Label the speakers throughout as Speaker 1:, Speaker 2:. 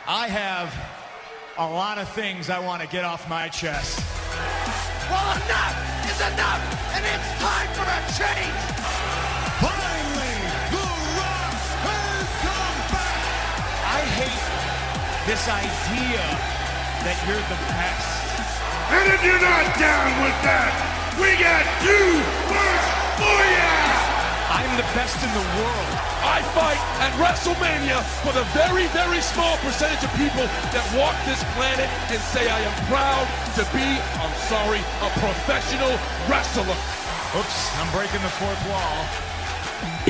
Speaker 1: I have a lot of things I want to get off my chest.
Speaker 2: Well, enough is enough, and it's time for a change.
Speaker 1: Finally, The Rock has come back. I hate this idea that you're the best.
Speaker 2: And if you're not down with that, we got too much for ya!
Speaker 1: I'm the best in the world.
Speaker 3: I fight at WrestleMania for the very, very small percentage of people that walk this planet and say I am proud to be, I'm sorry, a professional wrestler.
Speaker 1: Oops, I'm breaking the fourth wall.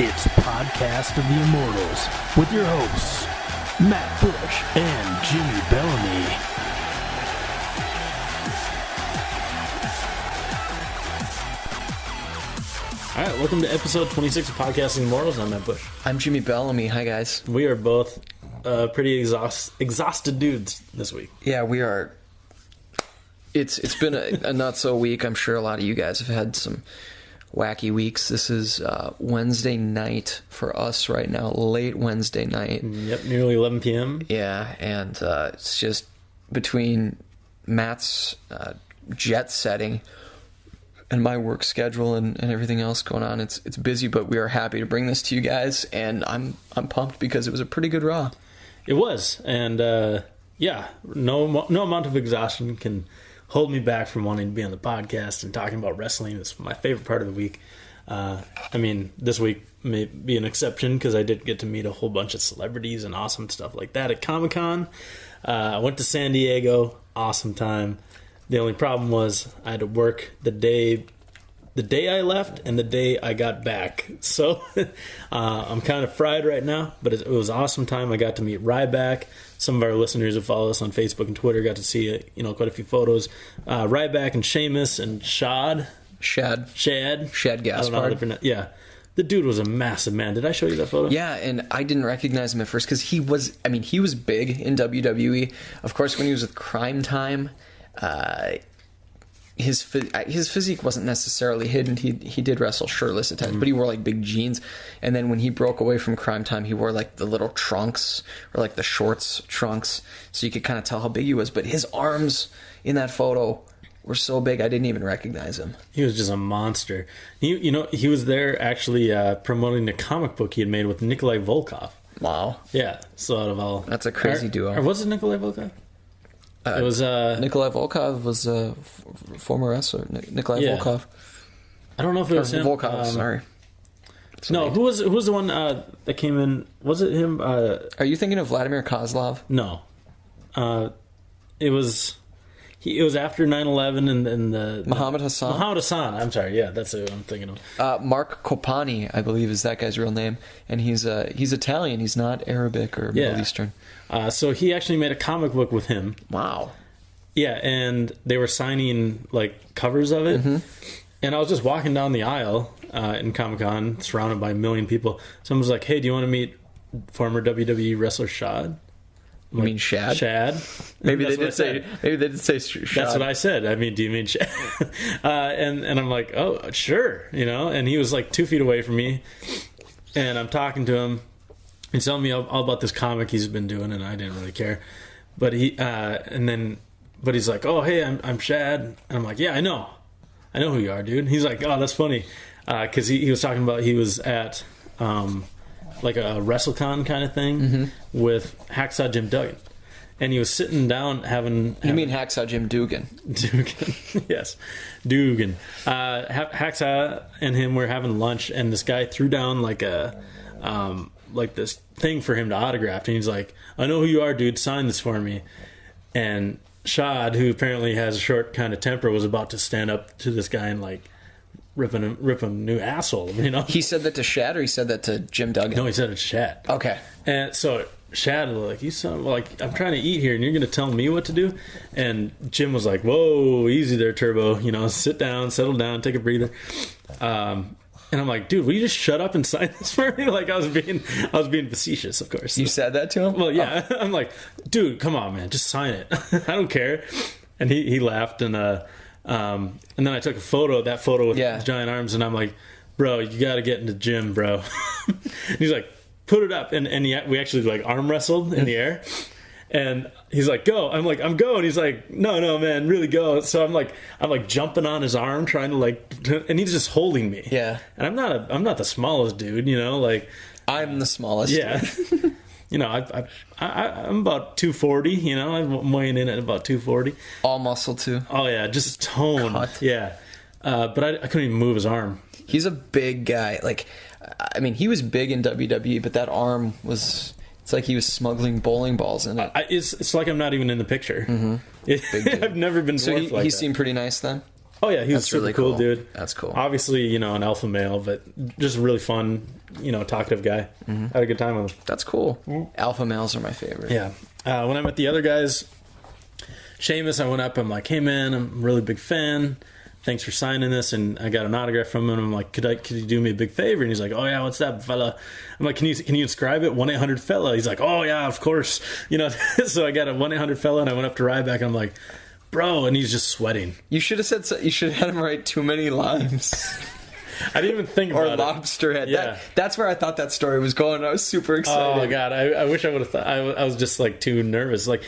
Speaker 4: It's Podcast of the Immortals with your hosts, Matt Bush and Jimmy Bellamy.
Speaker 5: All right, welcome to episode 26 of Podcasting Immortals. I'm Matt Bush.
Speaker 6: I'm Jimmy Bellamy. Hi, guys.
Speaker 5: We are both pretty exhausted dudes this week.
Speaker 6: Yeah, we are. It's been a not-so week. I'm sure a lot of you guys have had some wacky weeks. This is Wednesday night for us right now, late Wednesday night.
Speaker 5: Yep, nearly 11 p.m.
Speaker 6: Yeah, and it's just between Matt's jet setting and my work schedule and everything else going on. It's busy, but we are happy to bring this to you guys, and I'm pumped because it was a pretty good Raw.
Speaker 5: It was, and yeah, no amount of exhaustion can hold me back from wanting to be on the podcast and talking about wrestling. It's my favorite part of the week. I mean, this week may be an exception because I did get to meet a whole bunch of celebrities and awesome stuff like that at ComicCon. I went to San Diego, awesome time. The only problem was I had to work the day I left and the day I got back. So I'm kind of fried right now, but it was an awesome time. I got to meet Ryback. Some of our listeners who follow us on Facebook and Twitter got to see quite a few photos. Ryback and Sheamus and Shad Gaspard. Yeah. The dude was a massive man. Did I show you that photo?
Speaker 6: Yeah, and I didn't recognize him at first because he was big in WWE. Of course, when he was with Crime Time, his physique wasn't necessarily hidden. He did wrestle shirtless at times, but he wore like big jeans. And then when he broke away from Crime Time, he wore like the little trunks or like the shorts trunks, so you could kind of tell how big he was. But his arms in that photo were so big, I didn't even recognize him.
Speaker 5: He was just a monster. He was there actually promoting the comic book he had made with Nikolai Volkov.
Speaker 6: Wow.
Speaker 5: Yeah. So out of all,
Speaker 6: that's a crazy duo.
Speaker 5: Or was it Nikolai Volkov? It was
Speaker 6: Nikolai Volkov was a former wrestler. Nikolai Volkov.
Speaker 5: I don't know if it was him.
Speaker 6: Volkov. Sorry.
Speaker 5: No, who was the one that came in? Was it him?
Speaker 6: Are you thinking of Vladimir Kozlov?
Speaker 5: No. It was after 9/11 and the
Speaker 6: Muhammad Hassan.
Speaker 5: Muhammad Hassan. I'm sorry. Yeah, that's who I'm thinking of.
Speaker 6: Mark Kopani, I believe, is that guy's real name, and he's Italian. He's not Arabic or Middle Eastern.
Speaker 5: So he actually made a comic book with him.
Speaker 6: Wow.
Speaker 5: Yeah, and they were signing like covers of it, and I was just walking down the aisle in Comic-Con, surrounded by a million people. Someone was like, "Hey, do you want to meet former WWE wrestler Shad?"
Speaker 6: You mean Shad?
Speaker 5: Shad.
Speaker 6: Maybe they did say Shad.
Speaker 5: That's what I said. I mean, do you mean Shad? and I'm like, oh, sure, And he was like 2 feet away from me, and I'm talking to him. He's telling me all about this comic he's been doing, and I didn't really care. But he's like, oh, hey, I'm Shad, and I'm like, yeah, I know who you are, dude. He's like, oh, that's funny, because he was talking about he was at like a WrestleCon kind of thing with Hacksaw Jim Duggan. And he was sitting down having...
Speaker 6: You mean Hacksaw Jim Dugan?
Speaker 5: Dugan, yes. Dugan. Hacksaw and him were having lunch, and this guy threw down like a... like this thing for him to autograph. And he's like, I know who you are, dude. Sign this for me. And Shad, who apparently has a short kind of temper, was about to stand up to this guy and like rip him a new asshole, He
Speaker 6: said that to Shad, or he said that to Jim Duggan?
Speaker 5: No, he said it to Shad.
Speaker 6: Okay.
Speaker 5: And so Shad was like, I'm trying to eat here and you're going to tell me what to do? And Jim was like, whoa, easy there, Turbo. Sit down, settle down, take a breather. And I'm like, dude, will you just shut up and sign this for me? Like I was being facetious, of course.
Speaker 6: You said that to him?
Speaker 5: Well, yeah. Oh. I'm like, dude, come on, man, just sign it. I don't care. And he laughed, and then I took that photo with his giant arms, and I'm like, bro, you got to get into the gym, bro. And he's like, put it up, and we actually like arm wrestled in the air. And he's like, go. I'm like, I'm going. He's like, no, man, really go. So I'm like jumping on his arm, trying to and he's just holding me.
Speaker 6: Yeah.
Speaker 5: And I'm not the smallest dude, you know, like.
Speaker 6: I'm the smallest.
Speaker 5: Yeah. You know, I'm about 240, you know, I'm weighing in at about 240.
Speaker 6: All muscle too.
Speaker 5: Oh yeah, just tone.
Speaker 6: Cut.
Speaker 5: Yeah. But I couldn't even move his arm.
Speaker 6: He's a big guy. Like, I mean, he was big in WWE, but that arm was... It's like he was smuggling bowling balls in it.
Speaker 5: It's like I'm not even in the picture. Mm-hmm. I've never been
Speaker 6: So
Speaker 5: dwarfed like
Speaker 6: he
Speaker 5: that.
Speaker 6: seemed pretty nice then?
Speaker 5: Oh yeah, he was super
Speaker 6: really
Speaker 5: cool,
Speaker 6: cool.
Speaker 5: dude.
Speaker 6: That's cool.
Speaker 5: Obviously, you know, an alpha male, but just a really fun, you know, talkative guy. Mm-hmm. Had a good time with him.
Speaker 6: That's cool. Alpha males are my favorite.
Speaker 5: Yeah. When I met the other guys, Sheamus, I went up. I'm like, hey man, I'm a really big fan. Thanks for signing this, and I got an autograph from him. And I'm like, could you do me a big favor? And he's like, oh yeah, what's that, fella? I'm like, can you describe it? 1-800-fella. He's like, oh yeah, of course. You know, so I got a 1-800-fella, and I went up to Ryback, and I'm like, bro, and he's just sweating.
Speaker 6: You should have said so, you should have had him write too many limes.
Speaker 5: I didn't even think about
Speaker 6: or lobster head.
Speaker 5: Yeah.
Speaker 6: That's where I thought that story was going. I was super excited.
Speaker 5: Oh my god, I wish I would have thought. I was just like too nervous. Like,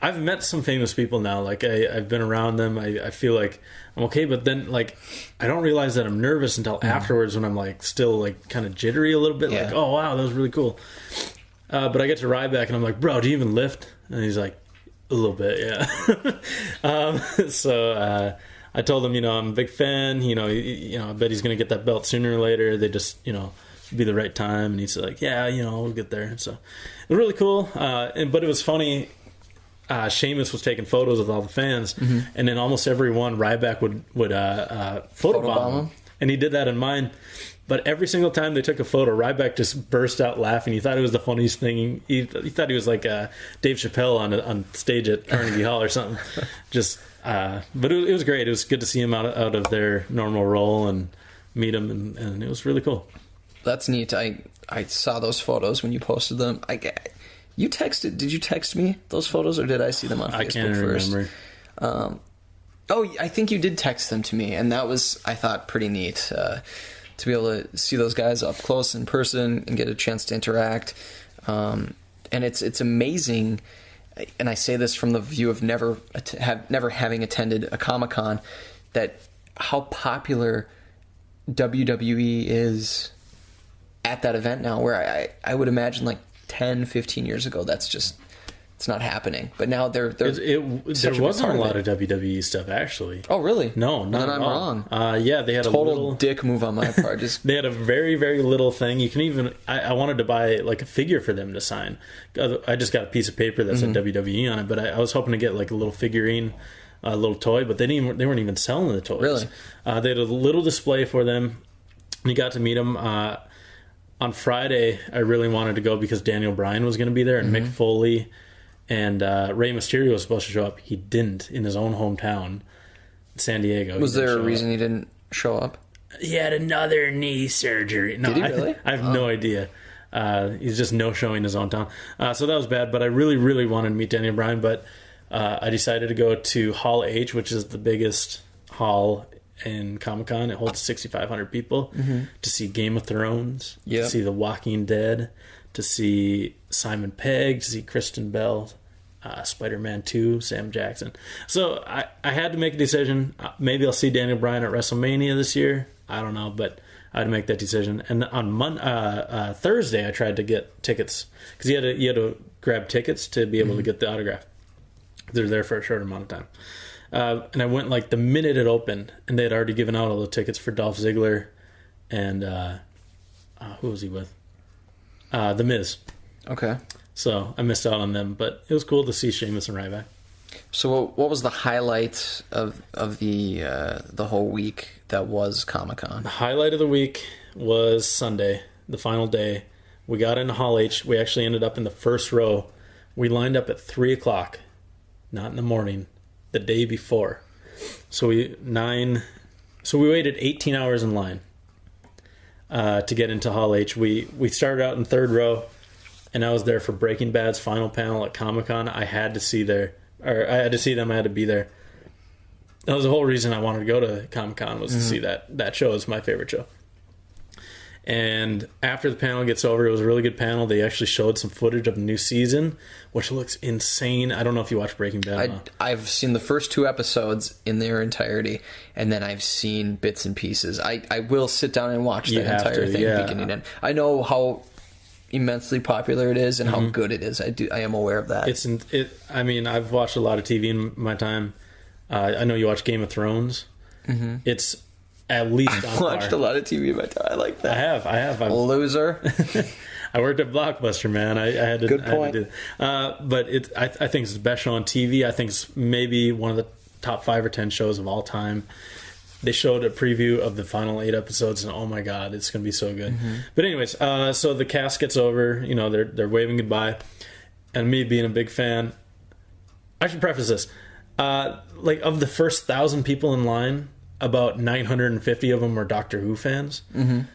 Speaker 5: I've met some famous people now. Like, I've been around them. I feel like I'm okay, but then like I don't realize that I'm nervous until afterwards, when I'm like still like kind of jittery a little bit.
Speaker 6: Yeah.
Speaker 5: Like, oh wow, that was really cool. But I get to Ryback, and I'm like, bro, do you even lift? And he's like, a little bit, yeah. So I told him, you know, I'm a big fan. You know, I bet he's gonna get that belt sooner or later. They just, you know, be the right time. And he's like, yeah, you know, we'll get there. So it was really cool. But it was funny. Sheamus was taking photos with all the fans, and then almost every one Ryback would photobomb him, and he did that in mine. But every single time they took a photo, Ryback just burst out laughing. He thought it was the funniest thing. He thought he was like Dave Chappelle on stage at Carnegie Hall or something. Just, but it was great. It was good to see him out of their normal role and meet him, and it was really cool.
Speaker 6: That's neat. I saw those photos when you posted them. You texted? Did you text me those photos, or did I see them on Facebook
Speaker 5: I can't
Speaker 6: first?
Speaker 5: remember.
Speaker 6: I think you did text them to me, and that was, I thought, pretty neat to be able to see those guys up close in person and get a chance to interact. And it's amazing, and I say this from the view of never having attended a Comic-Con, that how popular WWE is at that event now, where I would imagine like 10, 15 years ago, it's not happening. But now there
Speaker 5: wasn't a lot of WWE stuff, actually.
Speaker 6: Oh, really?
Speaker 5: No, not
Speaker 6: then
Speaker 5: at
Speaker 6: I'm
Speaker 5: all.
Speaker 6: wrong.
Speaker 5: Yeah, they had
Speaker 6: Total
Speaker 5: a little
Speaker 6: dick move on my part.
Speaker 5: They had a very, very little thing. You can even... I wanted to buy like a figure for them to sign. I just got a piece of paper that said WWE on it, but I was hoping to get like a little figurine, a little toy, but they weren't even selling the toys.
Speaker 6: Really?
Speaker 5: They had a little display for them. You got to meet them. On Friday, I really wanted to go because Daniel Bryan was going to be there, and Mick Foley and Rey Mysterio was supposed to show up. He didn't, in his own hometown, San Diego.
Speaker 6: Was there a reason he didn't show up?
Speaker 5: He had another knee surgery. No,
Speaker 6: Did he really?
Speaker 5: I have no idea. He's just no-showing his own town. So that was bad, but I really, really wanted to meet Daniel Bryan, but I decided to go to Hall H, which is the biggest hall in Comic-Con. It holds 6,500 people to see Game of Thrones, to see The Walking Dead, to see Simon Pegg, to see Kristen Bell, Spider-Man 2, Sam Jackson. So I had to make a decision. Maybe I'll see Daniel Bryan at WrestleMania this year. I don't know, but I had to make that decision. And on Thursday, I tried to get tickets because you had to grab tickets to be able to get the autograph. They're there for a short amount of time. And I went like the minute it opened, and they had already given out all the tickets for Dolph Ziggler and who was he with? The Miz.
Speaker 6: Okay.
Speaker 5: So I missed out on them, but it was cool to see Sheamus and Ryback.
Speaker 6: So what was the highlight of the whole week that was Comic-Con?
Speaker 5: The highlight of the week was Sunday, the final day. We got into Hall H. We actually ended up in the first row. We lined up at 3 o'clock, not in the morning, the day before. So we waited 18 hours in line to get into Hall H. We started out in third row, and I was there for Breaking Bad's final panel at Comic-Con. I had to see them. I had to be there. That was the whole reason I wanted to go to Comic-Con, was to see that show. It's my favorite show. And after the panel gets over, it was a really good panel. They actually showed some footage of the new season, which looks insane. I don't know if you watch Breaking Bad.
Speaker 6: I've seen the first 2 episodes in their entirety, and then I've seen bits and pieces. I will sit down and watch that entire thing beginning to end. I know how immensely popular it is and how good it is. I am aware of that.
Speaker 5: I mean, I've watched a lot of TV in my time. I know you watch Game of Thrones. It's at least
Speaker 6: I've watched a lot of TV in my time. I like that.
Speaker 5: I have.
Speaker 6: Loser.
Speaker 5: I worked at Blockbuster, man. I had to.
Speaker 6: Good point.
Speaker 5: I had to do but I think it's the best show on TV. I think it's maybe one of the top 5 or 10 shows of all time. They showed a preview of the final 8 episodes, and oh my god, it's going to be so good. But anyways, so the cast gets over. You know, they're waving goodbye, and me being a big fan. I should preface this. Like, of the first 1,000 people in line, about 950 of them were Doctor Who fans.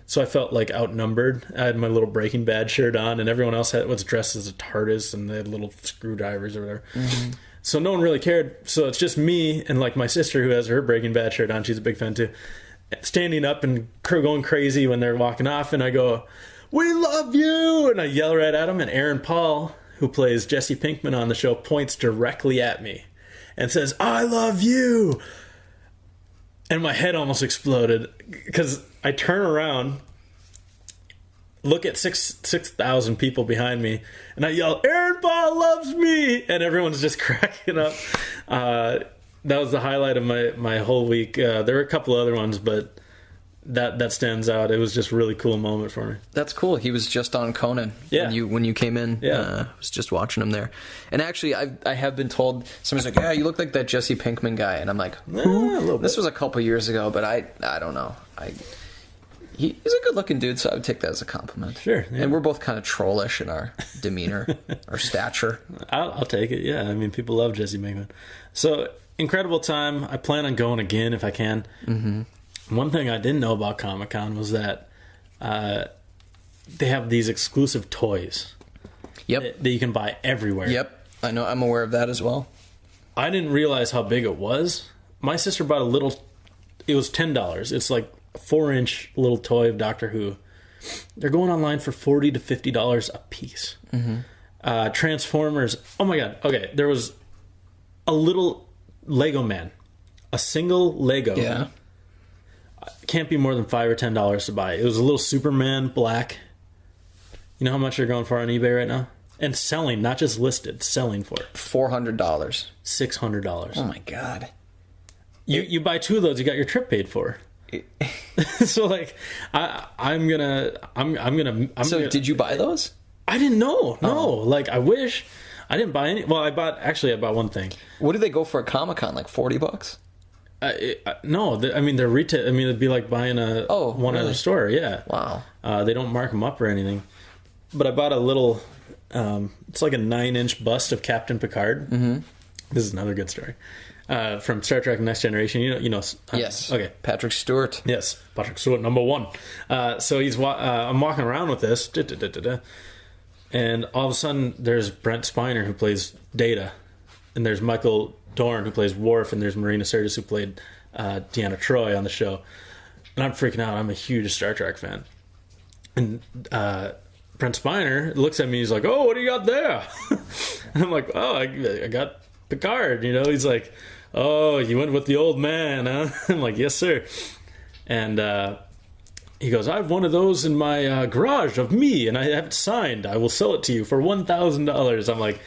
Speaker 5: So I felt like outnumbered. I had my little Breaking Bad shirt on, and everyone else was dressed as a TARDIS, and they had little screwdrivers or whatever. So no one really cared. So it's just me and like my sister, who has her Breaking Bad shirt on. She's a big fan too. Standing up and going crazy when they're walking off, and I go, "We love you!" And I yell right at them. And Aaron Paul, who plays Jesse Pinkman on the show, points directly at me and says, "I love you." And my head almost exploded because I turn around, look at 6,000 people behind me, and I yell, "Aaron Paul loves me!" And everyone's just cracking up. That was the highlight of my whole week. There were a couple other ones, but that stands out. It was just a really cool moment for me.
Speaker 6: That's cool. He was just on Conan when you came in. I was just watching him there. And actually, I have been told, somebody's like, "Yeah, you look like that Jesse Pinkman guy." And I'm like, "Who?" This was a couple years ago, but I don't know. He's a good-looking dude, so I would take that as a compliment.
Speaker 5: Sure. Yeah.
Speaker 6: And we're both kind of trollish in our demeanor, our stature.
Speaker 5: I'll take it, yeah. I mean, people love Jesse Pinkman. So, incredible time. I plan on going again if I can. One thing I didn't know about Comic-Con was that they have these exclusive toys that you can buy everywhere.
Speaker 6: Yep, I know. I'm aware of that as well.
Speaker 5: I didn't realize how big it was. My sister bought a little... It was $10. It's like a 4-inch little toy of Doctor Who. They're going online for $40 to $50 a piece. Transformers. Oh my god. Okay, there was a little Lego man. A single Lego.
Speaker 6: Yeah.
Speaker 5: Can't be more than $5 or $10 to buy. It was a little Superman black. You know how much they're going for on eBay right now? And selling, not just listed, selling for it.
Speaker 6: $400.
Speaker 5: $600.
Speaker 6: Oh my god.
Speaker 5: You buy 2 of those, you got your trip paid for. So like, I'm gonna.
Speaker 6: So did you buy those?
Speaker 5: I didn't know. No, like I wish. I didn't buy any. Well, I bought one thing.
Speaker 6: What do they go for at Comic-Con? Like $40?
Speaker 5: No, I mean they're retail. I mean it'd be like buying one at a store. Yeah.
Speaker 6: Wow.
Speaker 5: They don't mark them up or anything. But I bought a little. It's like a 9-inch bust of Captain Picard. This is another good story. From Star Trek Next Generation, you know.
Speaker 6: Yes.
Speaker 5: Okay.
Speaker 6: Patrick Stewart.
Speaker 5: Yes, Patrick Stewart, number 1. So he's. I'm walking around with this, and all of a sudden there's Brent Spiner who plays Data, and there's Michael Dorn who plays Worf, and there's Marina Sirtis who played Deanna Troi on the show. And I'm freaking out. I'm a huge Star Trek fan, and Brent Spiner looks at me. He's like, "Oh, what do you got there?" And I'm like, "Oh, I got Picard." You know, he's like, "Oh, you went with the old man, huh?" I'm like, "Yes, sir." And he goes, "I have one of those in my garage of me, and I have it signed. I will sell it to you for $1,000. I'm like,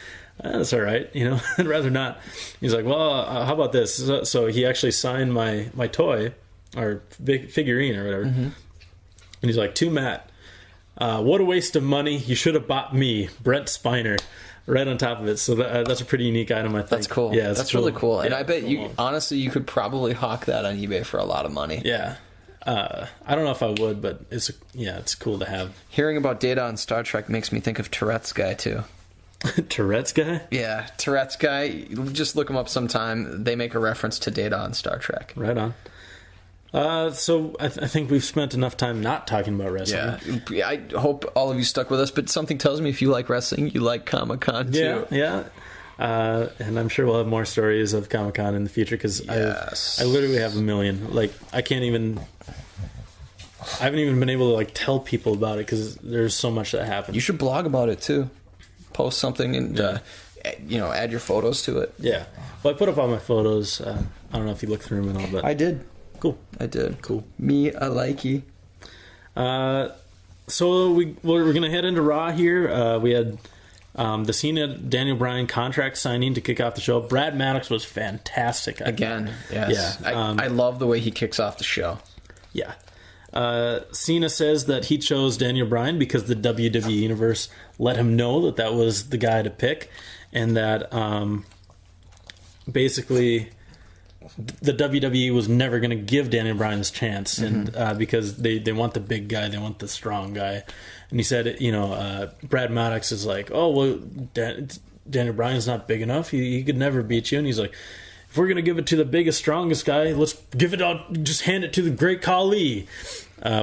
Speaker 5: "That's all right, you know, I'd rather not." He's like, "Well, how about this?" So he actually signed my toy, or figurine or whatever. And he's like, "To Matt, what a waste of money. You should have bought me, Brent Spiner." Right on top of it. So that's a pretty unique item, I think.
Speaker 6: That's cool.
Speaker 5: Yeah,
Speaker 6: that's cool. Really cool. And I bet honestly, you could probably hawk that on eBay for a lot of money.
Speaker 5: Yeah. I don't know if I would, but it's cool to have.
Speaker 6: Hearing about Data on Star Trek makes me think of Tourette's guy, too.
Speaker 5: Tourette's guy?
Speaker 6: Yeah, Tourette's guy. Just look him up sometime. They make a reference to Data on Star Trek.
Speaker 5: Right on. So I think we've spent enough time not talking about wrestling.
Speaker 6: Yeah, I hope all of you stuck with us, but something tells me if you like wrestling, you like Comic-Con too.
Speaker 5: Yeah. And I'm sure we'll have more stories of Comic-Con in the future, because I literally have a million. Like, I can't even... I haven't even been able to like tell people about it because there's so much that happened.
Speaker 6: You should blog about it too. Post something and add your photos to it.
Speaker 5: Yeah. Well, I put up all my photos. I don't know if you looked through them and all, but
Speaker 6: I did.
Speaker 5: Cool.
Speaker 6: I did.
Speaker 5: Cool.
Speaker 6: Me, I like you.
Speaker 5: So we're gonna head into Raw here. We had the Cena Daniel Bryan contract signing to kick off the show. Brad Maddox was fantastic.
Speaker 6: Again, yes.
Speaker 5: Yeah.
Speaker 6: I love the way he kicks off the show.
Speaker 5: Yeah. Cena says that he chose Daniel Bryan because the WWE Universe let him know that was the guy to pick, and that basically the WWE was never going to give Daniel Bryan this chance, and because they want the big guy, they want the strong guy. And he said, Brad Maddox is like, oh, well, Daniel Bryan's not big enough. He could never beat you. And he's like, if we're going to give it to the biggest, strongest guy, let's give it out, just hand it to the great Khali.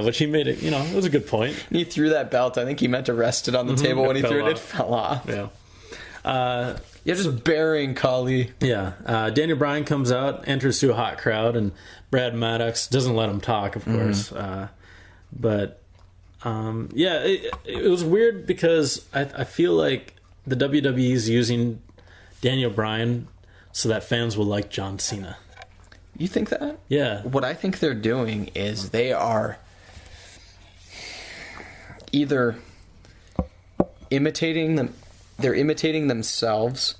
Speaker 5: Which he made it, it was a good point.
Speaker 6: He threw that belt. I think he meant to rest it on the table when he threw it. It fell off.
Speaker 5: Yeah.
Speaker 6: You're just burying Khali.
Speaker 5: Yeah. Daniel Bryan comes out, enters through a hot crowd, and Brad Maddox doesn't let him talk, of course. But it was weird because I feel like the WWE is using Daniel Bryan so that fans will like John Cena.
Speaker 6: You think that?
Speaker 5: Yeah.
Speaker 6: What I think they're doing is they are either imitating them. They're imitating themselves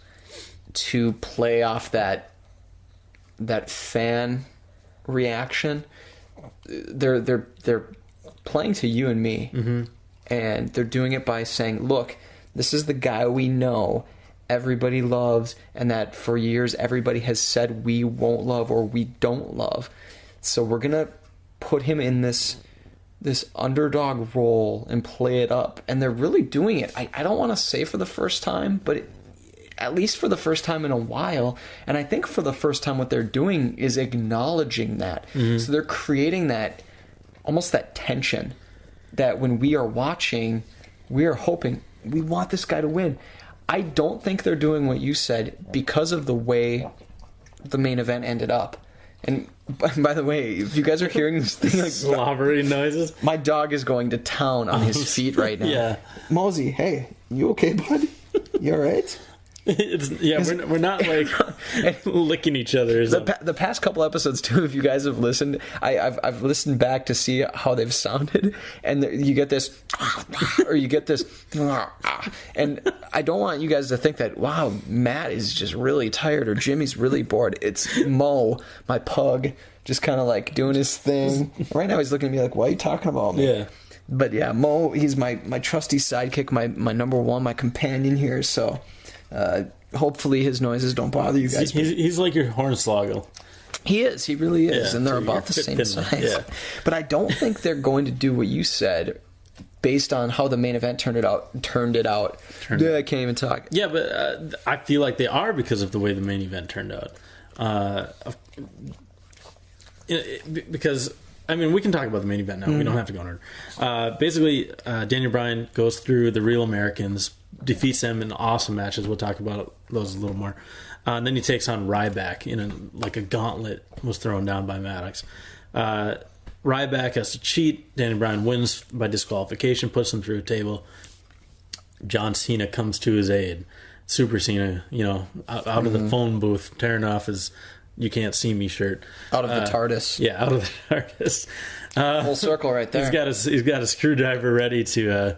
Speaker 6: to play off that fan reaction. They're playing to you and me, and they're doing it by saying, "Look, this is the guy we know, everybody loves, and that for years everybody has said we won't love or we don't love. So we're gonna put him in this underdog role and play it up." And they're really doing it. I don't want to say for the first time, but at least for the first time in a while. And I think for the first time what they're doing is acknowledging that. So they're creating that, almost that tension that when we are watching, we are hoping, we want this guy to win. I don't think they're doing what you said because of the way the main event ended up. And by the way, if you guys are hearing this thing like
Speaker 5: slobbery noises,
Speaker 6: my dog is going to town on his feet right now.
Speaker 5: Yeah.
Speaker 6: Mosey, hey, you okay, bud? You all right?
Speaker 5: We're not like licking each other.
Speaker 6: The past couple episodes too, if you guys have listened, I've listened back to see how they've sounded, and you get this, or you get this, and I don't want you guys to think that, wow, Matt is just really tired or Jimmy's really bored. It's Mo, my pug, just kind of like doing his thing. Right now he's looking at me like, "Why are you talking about me?"
Speaker 5: Yeah.
Speaker 6: But yeah, Mo, he's my trusty sidekick, my number one, my companion here. So. Hopefully his noises don't bother you guys.
Speaker 5: He's like your Hornswoggle.
Speaker 6: He is. He really is.
Speaker 5: Yeah,
Speaker 6: and they're
Speaker 5: so
Speaker 6: about the same size.
Speaker 5: Yeah.
Speaker 6: But I don't think they're going to do what you said based on how the main event turned it out. I can't even talk.
Speaker 5: Yeah, but I feel like they are because of the way the main event turned out. Because, I mean, we can talk about the main event now. We don't have to go in order. Basically, Daniel Bryan goes through the Real Americans, defeats them in awesome matches. We'll talk about those a little more. And then he takes on Ryback in a gauntlet was thrown down by Maddox. Ryback has to cheat. Daniel Bryan wins by disqualification, puts him through a table. John Cena comes to his aid. Super Cena, out of the phone booth, tearing off his "You Can't See Me" shirt.
Speaker 6: Out of the TARDIS.
Speaker 5: Yeah, out of the TARDIS.
Speaker 6: Full circle right there.
Speaker 5: He's got a screwdriver ready to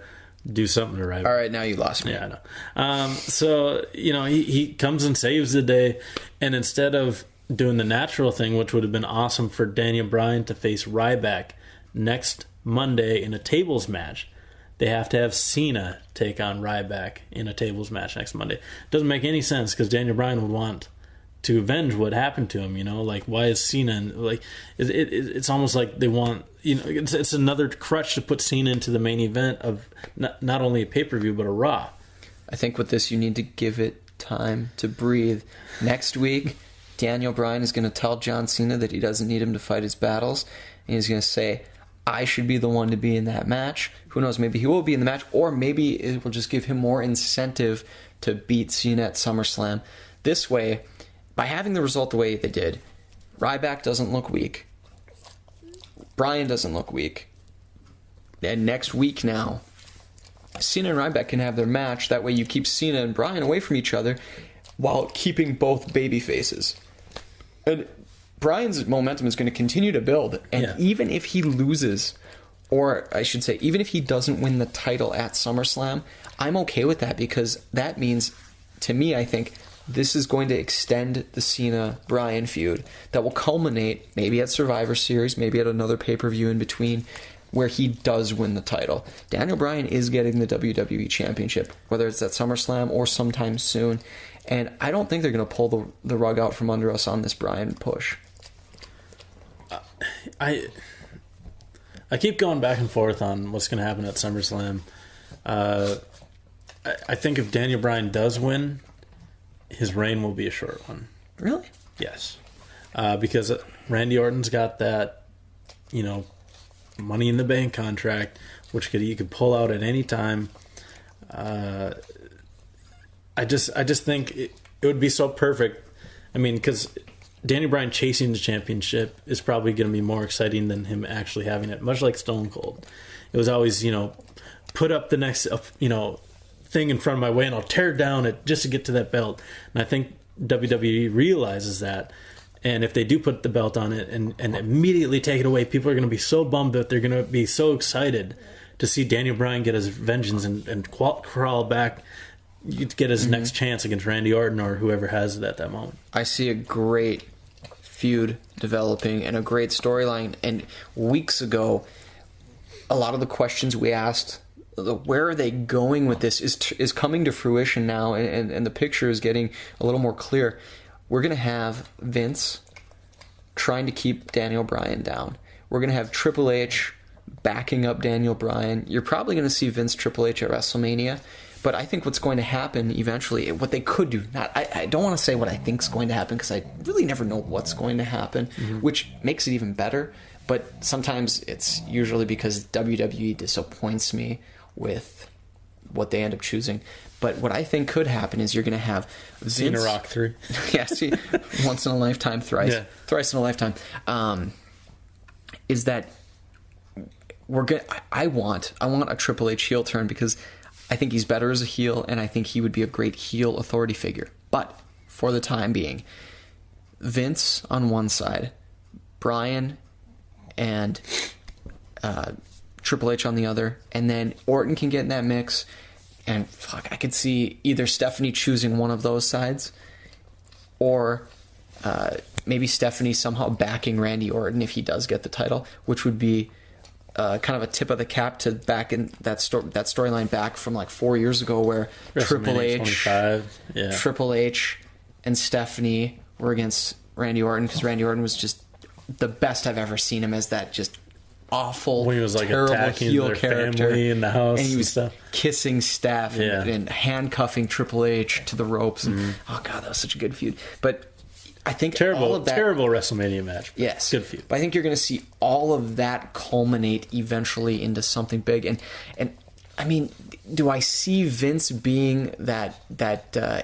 Speaker 5: do something to Ryback.
Speaker 6: All right, now you lost me.
Speaker 5: Yeah, I know. So, he comes and saves the day, and instead of doing the natural thing, which would have been awesome for Daniel Bryan to face Ryback next Monday in a tables match, they have to have Cena take on Ryback in a tables match next Monday. Doesn't make any sense because Daniel Bryan would want to avenge what happened to him, why is Cena, it's almost like they want, it's another crutch to put Cena into the main event of not only a pay-per-view, but a Raw.
Speaker 6: I think with this, you need to give it time to breathe. Next week, Daniel Bryan is going to tell John Cena that he doesn't need him to fight his battles, and he's going to say, I should be the one to be in that match. Who knows, maybe he will be in the match, or maybe it will just give him more incentive to beat Cena at SummerSlam. This way, by having the result the way they did, Ryback doesn't look weak. Bryan doesn't look weak. next week now, Cena and Ryback can have their match. That way you keep Cena and Bryan away from each other while keeping both baby faces. And Bryan's momentum is going to continue to build. And even if he loses, or I should say, even if he doesn't win the title at SummerSlam, I'm okay with that, because that means, to me, I think this is going to extend the Cena-Bryan feud that will culminate maybe at Survivor Series, maybe at another pay-per-view in between, where he does win the title. Daniel Bryan is getting the WWE Championship, whether it's at SummerSlam or sometime soon, and I don't think they're going to pull the rug out from under us on this Bryan push.
Speaker 5: I keep going back and forth on what's going to happen at SummerSlam. I think if Daniel Bryan does win, his reign will be a short one.
Speaker 6: Really?
Speaker 5: Yes. Because Randy Orton's got that, Money in the Bank contract, which you could pull out at any time. I just think it would be so perfect. I mean, because Daniel Bryan chasing the championship is probably going to be more exciting than him actually having it. Much like Stone Cold, it was always put up the next thing in front of my way and I'll tear down it just to get to that belt. And I think WWE realizes that. And if they do put the belt on it and immediately take it away, people are going to be so bummed that they're going to be so excited to see Daniel Bryan get his vengeance and crawl back to get his next chance against Randy Orton or whoever has it at that moment.
Speaker 6: I see a great feud developing and a great storyline. And weeks ago, a lot of the questions we asked, where are they going with this, is coming to fruition now, and the picture is getting a little more clear. We're going to have Vince trying to keep Daniel Bryan down. We're going to have Triple H backing up Daniel Bryan. You're probably going to see Vince Triple H at WrestleMania. But I think what's going to happen eventually, what they could do, I don't want to say what I think is going to happen, because I really never know what's going to happen, which makes it even better. But sometimes it's usually because WWE disappoints me with what they end up choosing. But what I think could happen is you're going to have Vince...
Speaker 5: Cena Rock 3.
Speaker 6: Yeah, see, once in a lifetime, thrice in a lifetime. Is that I want a Triple H heel turn, because I think he's better as a heel, and I think he would be a great heel authority figure. But for the time being, Vince on one side, Bryan and Triple H on the other, and then Orton can get in that mix. And I could see either Stephanie choosing one of those sides, or maybe Stephanie somehow backing Randy Orton if he does get the title, which would be kind of a tip of the cap to back in that storyline back from like 4 years ago, where Triple H and Stephanie were against Randy Orton, because Randy Orton was just the best I've ever seen him as that just awful,
Speaker 5: when he was like
Speaker 6: terrible
Speaker 5: attacking
Speaker 6: heel
Speaker 5: their
Speaker 6: character
Speaker 5: family in the house,
Speaker 6: and he was
Speaker 5: stuff.
Speaker 6: Kissing Steph and handcuffing Triple H to the ropes. And, oh god, that was such a good feud. But I think
Speaker 5: terrible WrestleMania match.
Speaker 6: Yes,
Speaker 5: good feud.
Speaker 6: But I think you're going to see all of that culminate eventually into something big. And I mean, do I see Vince being that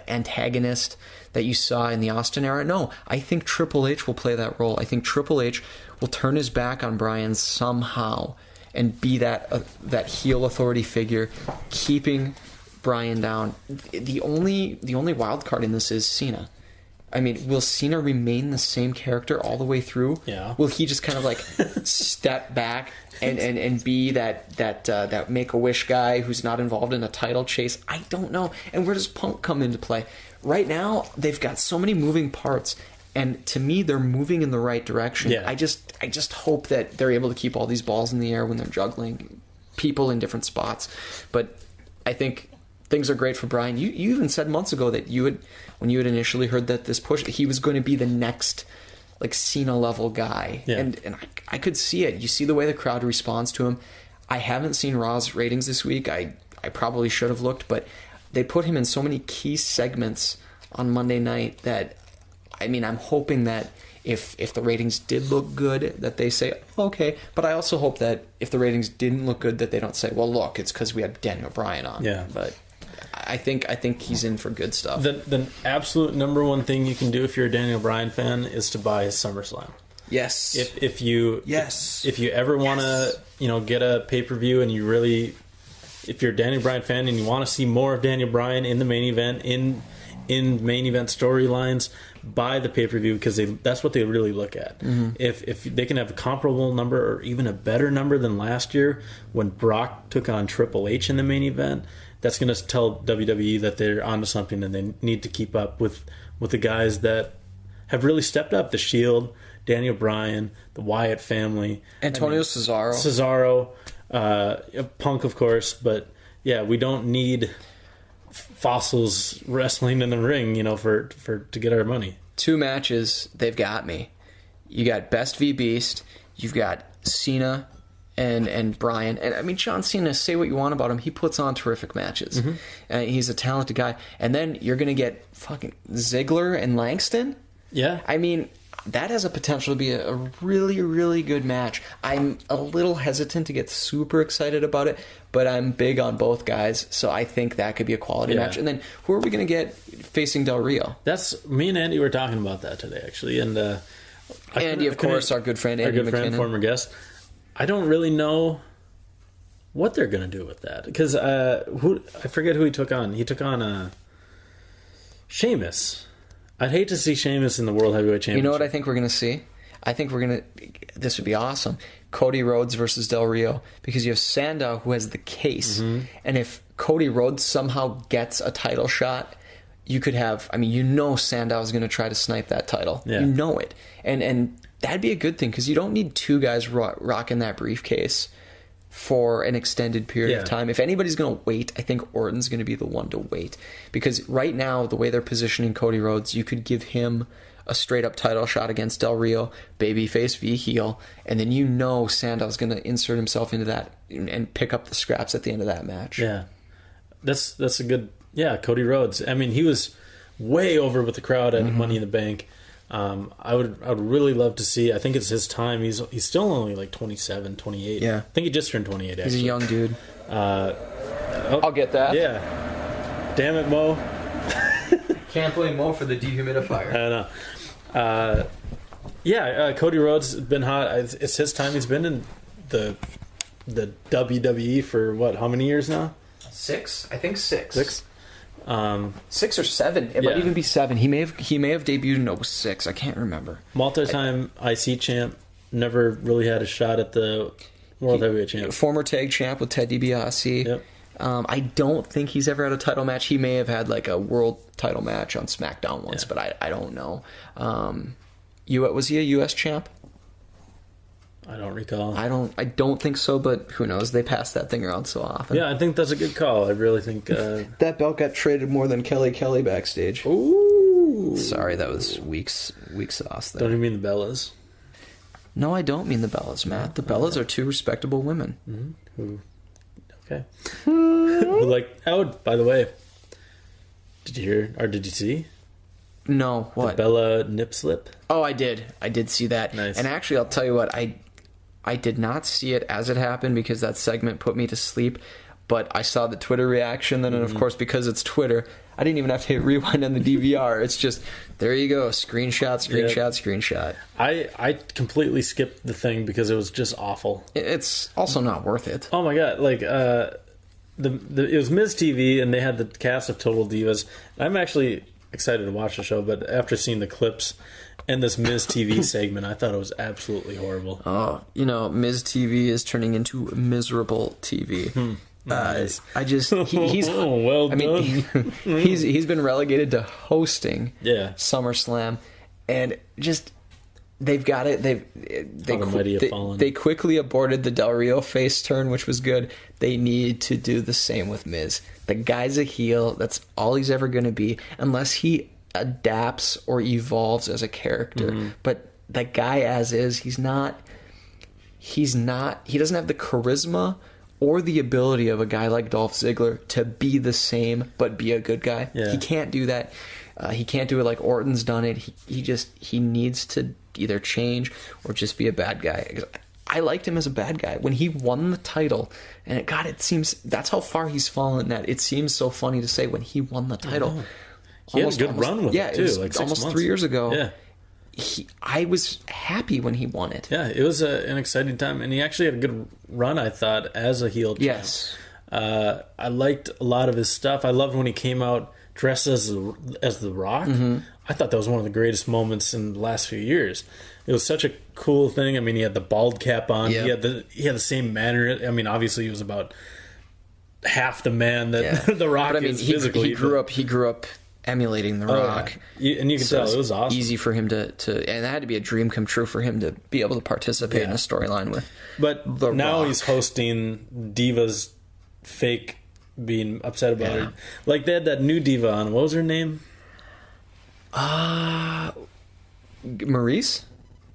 Speaker 6: antagonist that you saw in the Austin era? No, I think Triple H will play that role. I think Triple H will turn his back on Bryan somehow and be that heel authority figure, keeping Bryan down. The only wild card in this is Cena. I mean, will Cena remain the same character all the way through?
Speaker 5: Yeah.
Speaker 6: Will he just kind of like step back and be that Make-A-Wish guy who's not involved in a title chase? I don't know. And where does Punk come into play? Right now, they've got so many moving parts, and to me, they're moving in the right direction.
Speaker 5: Yeah.
Speaker 6: I just hope that they're able to keep all these balls in the air when they're juggling people in different spots. But I think things are great for Bryan. You even said months ago that when you had initially heard that this push, he was going to be the next like Cena level guy.
Speaker 5: Yeah.
Speaker 6: And I could see it. You see the way the crowd responds to him. I haven't seen Raw's ratings this week. I probably should have looked, but they put him in so many key segments on Monday night that, I mean, I'm hoping that if the ratings did look good, that they say, okay. But I also hope that if the ratings didn't look good, that they don't say, well, look, it's because we had Daniel Bryan on.
Speaker 5: Yeah.
Speaker 6: But I think he's in for good stuff.
Speaker 5: The absolute number one thing you can do if you're a Daniel Bryan fan is to buy his SummerSlam.
Speaker 6: Yes.
Speaker 5: If you ever want to, get a pay-per-view and you really, if you're a Daniel Bryan fan and you want to see more of Daniel Bryan in the main event, in main event storylines, buy the pay-per-view, because that's what they really look at. If they can have a comparable number or even a better number than last year when Brock took on Triple H in the main event, that's going to tell WWE that they're onto something and they need to keep up with the guys that have really stepped up. The Shield, Daniel Bryan, the Wyatt family,
Speaker 6: Cesaro,
Speaker 5: Punk, of course. But yeah, we don't need fossils wrestling in the ring, to get our money.
Speaker 6: 2 matches, they've got me. You got Best v Beast. You've got Cena and Bryan. And I mean, John Cena, say what you want about him, he puts on terrific matches. He's a talented guy. And then you're going to get fucking Ziggler and Langston.
Speaker 5: Yeah.
Speaker 6: I mean, that has a potential to be a really, really good match. I'm a little hesitant to get super excited about it, but I'm big on both guys, so I think that could be a quality match. And then who are we going to get facing Del Rio?
Speaker 5: That's me and Andy were talking about that today, actually. And
Speaker 6: Andy, of course, our good friend Andy
Speaker 5: our good friend, former guest. I don't really know what they're going to do with that, because I forget who he took on. He took on Sheamus. I'd hate to see Sheamus in the World Heavyweight Championship.
Speaker 6: You know what I think we're going to see? I think this would be awesome. Cody Rhodes versus Del Rio, because you have Sandow who has the case. And if Cody Rhodes somehow gets a title shot, you could have, Sandow is going to try to snipe that title.
Speaker 5: Yeah.
Speaker 6: You know it. And that'd be a good thing, because you don't need 2 guys rocking that briefcase for an extended period of time. If anybody's going to wait, I think Orton's going to be the one to wait. Because right now, the way they're positioning Cody Rhodes, you could give him a straight-up title shot against Del Rio, babyface v heel, and then Sandow's going to insert himself into that and pick up the scraps at the end of that match.
Speaker 5: Yeah. That's a good... Yeah, Cody Rhodes. I mean, he was way over with the crowd at Money in the Bank. I would really love to see. I think it's his time. He's still only like 27, 28.
Speaker 6: Yeah.
Speaker 5: I think he just turned 28, actually.
Speaker 6: He's a young dude. I'll get that.
Speaker 5: Yeah. Damn it, Mo.
Speaker 6: Can't blame Mo for the dehumidifier.
Speaker 5: I know. Cody Rhodes has been hot. It's his time. He's been in the WWE for what? How many years now?
Speaker 6: 6? I think 6.
Speaker 5: 6?
Speaker 6: 6 or 7. It might even be 7. He may have debuted in 06. I can't remember.
Speaker 5: Multi-time IC champ. Never really had a shot at the World Heavyweight Champ.
Speaker 6: Former tag champ with Ted DiBiase.
Speaker 5: Yep.
Speaker 6: I don't think he's ever had a title match. He may have had like a world title match on SmackDown once, but I don't know. Was he a U.S. champ?
Speaker 5: I don't recall.
Speaker 6: I don't think so, but who knows? They pass that thing around so often.
Speaker 5: Yeah, I think that's a good call. I really think
Speaker 6: that belt got traded more than Kelly backstage.
Speaker 5: Ooh.
Speaker 6: Sorry, that was weak sauce there.
Speaker 5: Don't you mean the Bellas?
Speaker 6: No, I don't mean the Bellas, Matt. The Bellas are 2 respectable women.
Speaker 5: Mm-hmm. Okay. By the way, did you hear or did you see?
Speaker 6: No, what?
Speaker 5: The Bella nip slip?
Speaker 6: Oh, I did. I did see that.
Speaker 5: Nice.
Speaker 6: And actually, I'll tell you what, I did not see it as it happened because that segment put me to sleep, but I saw the Twitter reaction then, and of course, because it's Twitter, I didn't even have to hit rewind on the DVR. It's just, there you go, screenshot.
Speaker 5: I completely skipped the thing because it was just awful.
Speaker 6: It's also not worth it.
Speaker 5: Oh my god, it was Miz TV, and they had the cast of Total Divas. I'm actually excited to watch the show, but after seeing the clips and this Miz TV segment, I thought it was absolutely horrible.
Speaker 6: Oh, Miz TV is turning into miserable TV.
Speaker 5: Nice.
Speaker 6: He's
Speaker 5: well done.
Speaker 6: He's been relegated to hosting SummerSlam, and just they've got it. They quickly aborted the Del Rio face turn, which was good. They need to do the same with Miz. The guy's a heel. That's all he's ever going to be, unless he adapts or evolves as a character. But the guy as is, he doesn't have the charisma or the ability of a guy like Dolph Ziggler to be the same but be a good guy.
Speaker 5: Yeah.
Speaker 6: He can't do that. He can't do it like Orton's done it. He needs to either change or just be a bad guy. I liked him as a bad guy when he won the title, and it seems that's how far he's fallen. That it seems so funny to say when he won the title.
Speaker 5: He had a good run with it too.
Speaker 6: It was
Speaker 5: like 6
Speaker 6: almost
Speaker 5: months.
Speaker 6: 3 years ago.
Speaker 5: Yeah.
Speaker 6: I was happy when he won it.
Speaker 5: Yeah, it was an exciting time, and he actually had a good run, I thought, as a heel champ.
Speaker 6: Yes.
Speaker 5: I liked a lot of his stuff. I loved when he came out dressed as The Rock.
Speaker 6: Mm-hmm.
Speaker 5: I thought that was one of the greatest moments in the last few years. It was such a cool thing. I mean, he had the bald cap on.
Speaker 6: Yeah.
Speaker 5: He had the same manner. I mean, obviously, he was about half the man that The Rock
Speaker 6: But I mean,
Speaker 5: is physically.
Speaker 6: he grew up emulating The Rock.
Speaker 5: Yeah. And you can tell it was awesome.
Speaker 6: Easy for him to, and that had to be a dream come true for him to be able to participate in a storyline with.
Speaker 5: But
Speaker 6: The
Speaker 5: now
Speaker 6: Rock.
Speaker 5: he's hosting Diva's fake being upset about it. Like, they had that new Diva on. What was her name?
Speaker 6: Maurice?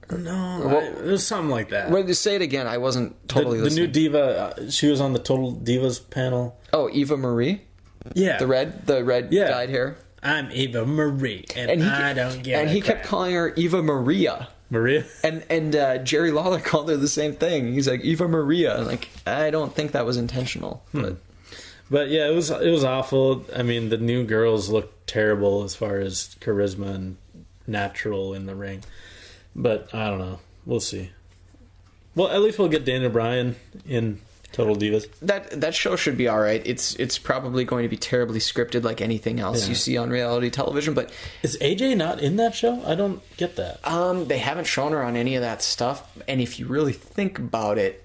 Speaker 5: No, it was something like that.
Speaker 6: Well, just say it again. I wasn't totally
Speaker 5: the
Speaker 6: listening.
Speaker 5: new Diva, she was on the Total Divas panel.
Speaker 6: Oh, Eva Marie?
Speaker 5: Yeah.
Speaker 6: The red dyed hair?
Speaker 5: I'm Eva Marie, and I don't give
Speaker 6: And
Speaker 5: a
Speaker 6: he
Speaker 5: crap.
Speaker 6: kept calling her Eva Maria.
Speaker 5: Maria?
Speaker 6: And Jerry Lawler called her the same thing. He's like, Eva Maria. Like, I don't think that was intentional.
Speaker 5: But yeah, it was awful. I mean, the new girls looked terrible as far as charisma and natural in the ring. But I don't know. We'll see. Well, at least we'll get Daniel Bryan in Total Divas.
Speaker 6: That show should be all right. It's probably going to be terribly scripted like anything else you see on reality television. But
Speaker 5: is AJ not in that show? I don't get that.
Speaker 6: They haven't shown her on any of that stuff. And if you really think about it,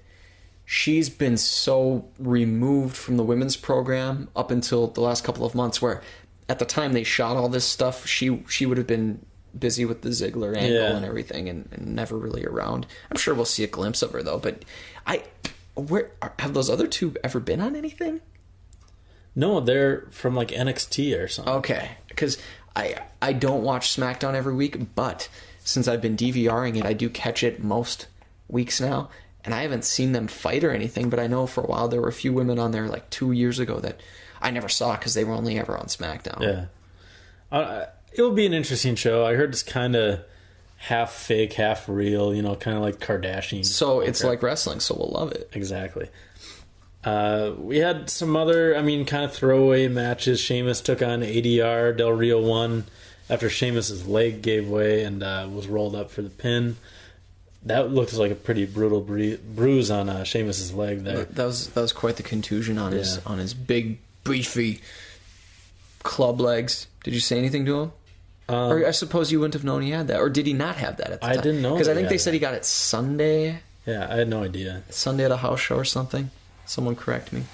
Speaker 6: she's been so removed from the women's program up until the last couple of months, where at the time they shot all this stuff, she would have been busy with the Ziggler angle and everything, and never really around. I'm sure we'll see a glimpse of her though. But have those other two ever been on anything?
Speaker 5: No, they're from like NXT or something.
Speaker 6: Okay, because I don't watch SmackDown every week, but since I've been DVRing it, I do catch it most weeks now. And I haven't seen them fight or anything, but I know for a while there were a few women on there like 2 years ago that I never saw because they were only ever on SmackDown.
Speaker 5: Yeah. It will be an interesting show. I heard it's kind of half fake, half real, kind of like Kardashian.
Speaker 6: So it's like wrestling, so we'll love it.
Speaker 5: Exactly. We had some other, kind of throwaway matches. Sheamus took on ADR. Del Rio won after Sheamus's leg gave way and was rolled up for the pin. That looks like a pretty brutal bruise on Sheamus's leg there.
Speaker 6: That was quite the contusion on his big, beefy club legs. Did you say anything to him? Or I suppose you wouldn't have known he had that. Or did he not have that at the time?
Speaker 5: I didn't know.
Speaker 6: Because I think they said he got it Sunday.
Speaker 5: Yeah, I had no idea.
Speaker 6: Sunday at a house show or something. Someone correct me.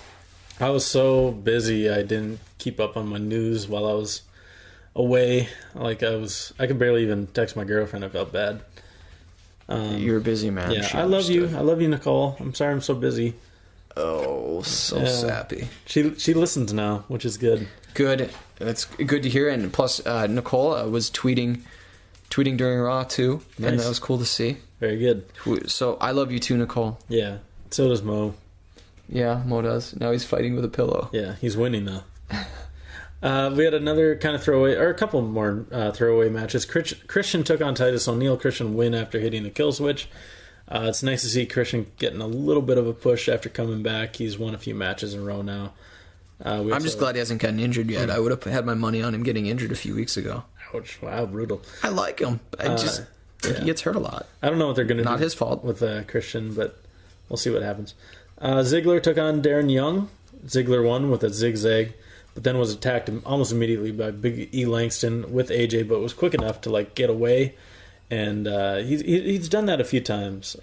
Speaker 5: I was so busy I didn't keep up on my news while I was away. I could barely even text my girlfriend. I felt bad.
Speaker 6: You're a busy man.
Speaker 5: Yeah,
Speaker 6: She
Speaker 5: I love you.
Speaker 6: understood.
Speaker 5: I love you, Nicole. I'm sorry I'm so busy.
Speaker 6: Oh, so sappy.
Speaker 5: She listens now, which is good.
Speaker 6: Good. That's good to hear. And plus, Nicole was tweeting during Raw too,
Speaker 5: Nice.
Speaker 6: and that was cool to see.
Speaker 5: Very good.
Speaker 6: So I love you too, Nicole.
Speaker 5: Yeah. So does Mo.
Speaker 6: Yeah, Mo does. Now he's fighting with a pillow.
Speaker 5: Yeah, he's winning though. We had another kind of throwaway, or a couple more throwaway matches. Christian took on Titus O'Neil. Christian win after hitting a kill switch. It's nice to see Christian getting a little bit of a push after coming back. He's won a few matches in a row now.
Speaker 6: I'm just glad he hasn't gotten injured yet. I would have had my money on him getting injured a few weeks ago.
Speaker 5: Ouch, wow, brutal.
Speaker 6: I like him. I just he gets hurt a lot.
Speaker 5: I don't know what they're going to do.
Speaker 6: Not his fault.
Speaker 5: With Christian, but we'll see what happens. Ziggler took on Darren Young. Ziggler won with a zigzag, but then was attacked almost immediately by Big E Langston with AJ, but was quick enough to get away. And he's done that a few times.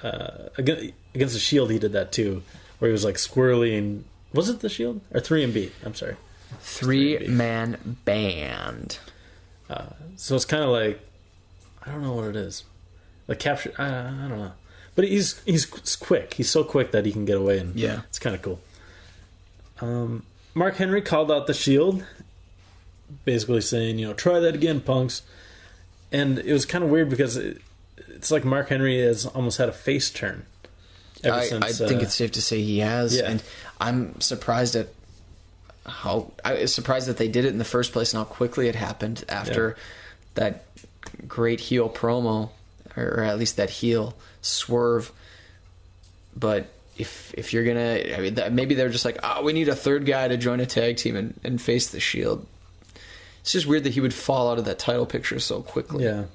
Speaker 5: Against the Shield, he did that too, where he was squirrely and... Was it the Shield? Or 3MB? I'm sorry.
Speaker 6: 3-man band.
Speaker 5: So it's kind of I don't know what it is. Capture... I don't know. But he's quick. He's so quick that he can get away, and it's kind of cool. Mark Henry called out the Shield, basically saying, try that again, punks. And it was kind of weird because it's like Mark Henry has almost had a face turn.
Speaker 6: I think it's safe to say he has, and I'm surprised at I was surprised that they did it in the first place and how quickly it happened after that great heel promo, or at least that heel swerve. But if you're gonna, maybe they're just we need a third guy to join a tag team and face the Shield. It's just weird that he would fall out of that title picture so quickly.
Speaker 5: Yeah,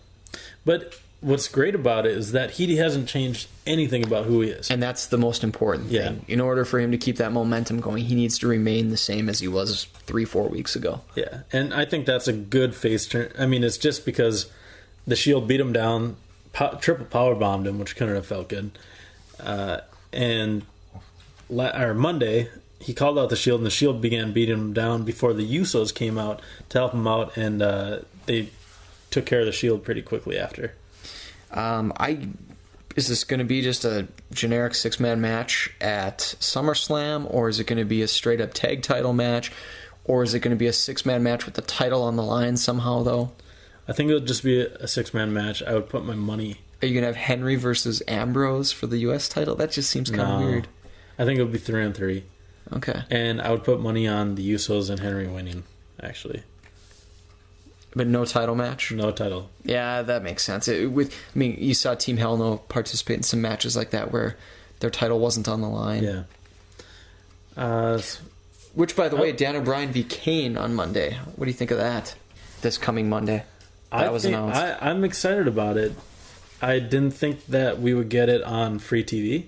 Speaker 5: but what's great about it is that he hasn't changed anything about who he is.
Speaker 6: And that's the most important thing. In order for him to keep that momentum going, he needs to remain the same as he was 3-4 weeks ago.
Speaker 5: Yeah, and I think that's a good face turn. I mean, it's just because the Shield beat him down, triple powerbombed him, which couldn't have felt good. And Monday, he called out the Shield, and the Shield began beating him down before the Usos came out to help him out, and they took care of the Shield pretty quickly after.
Speaker 6: Is this going to be just a generic 6-man match at SummerSlam, or is it going to be a straight-up tag title match, or is it going to be a 6-man match with the title on the line somehow, though?
Speaker 5: I think it'll just be a 6-man match. I would put my money...
Speaker 6: Are you going to have Henry versus Ambrose for the U.S. title? That just seems kind of weird.
Speaker 5: I think it'll be 3-on-3.
Speaker 6: Okay.
Speaker 5: And I would put money on the Usos and Henry winning, actually.
Speaker 6: But no title match?
Speaker 5: No title.
Speaker 6: Yeah, that makes sense. You saw Team Hell No participate in some matches like that where their title wasn't on the line.
Speaker 5: Yeah.
Speaker 6: Which, by the way, Daniel Bryan v. Kane on Monday. What do you think of that? This coming Monday. That was announced.
Speaker 5: I'm excited about it. I didn't think that we would get it on free TV,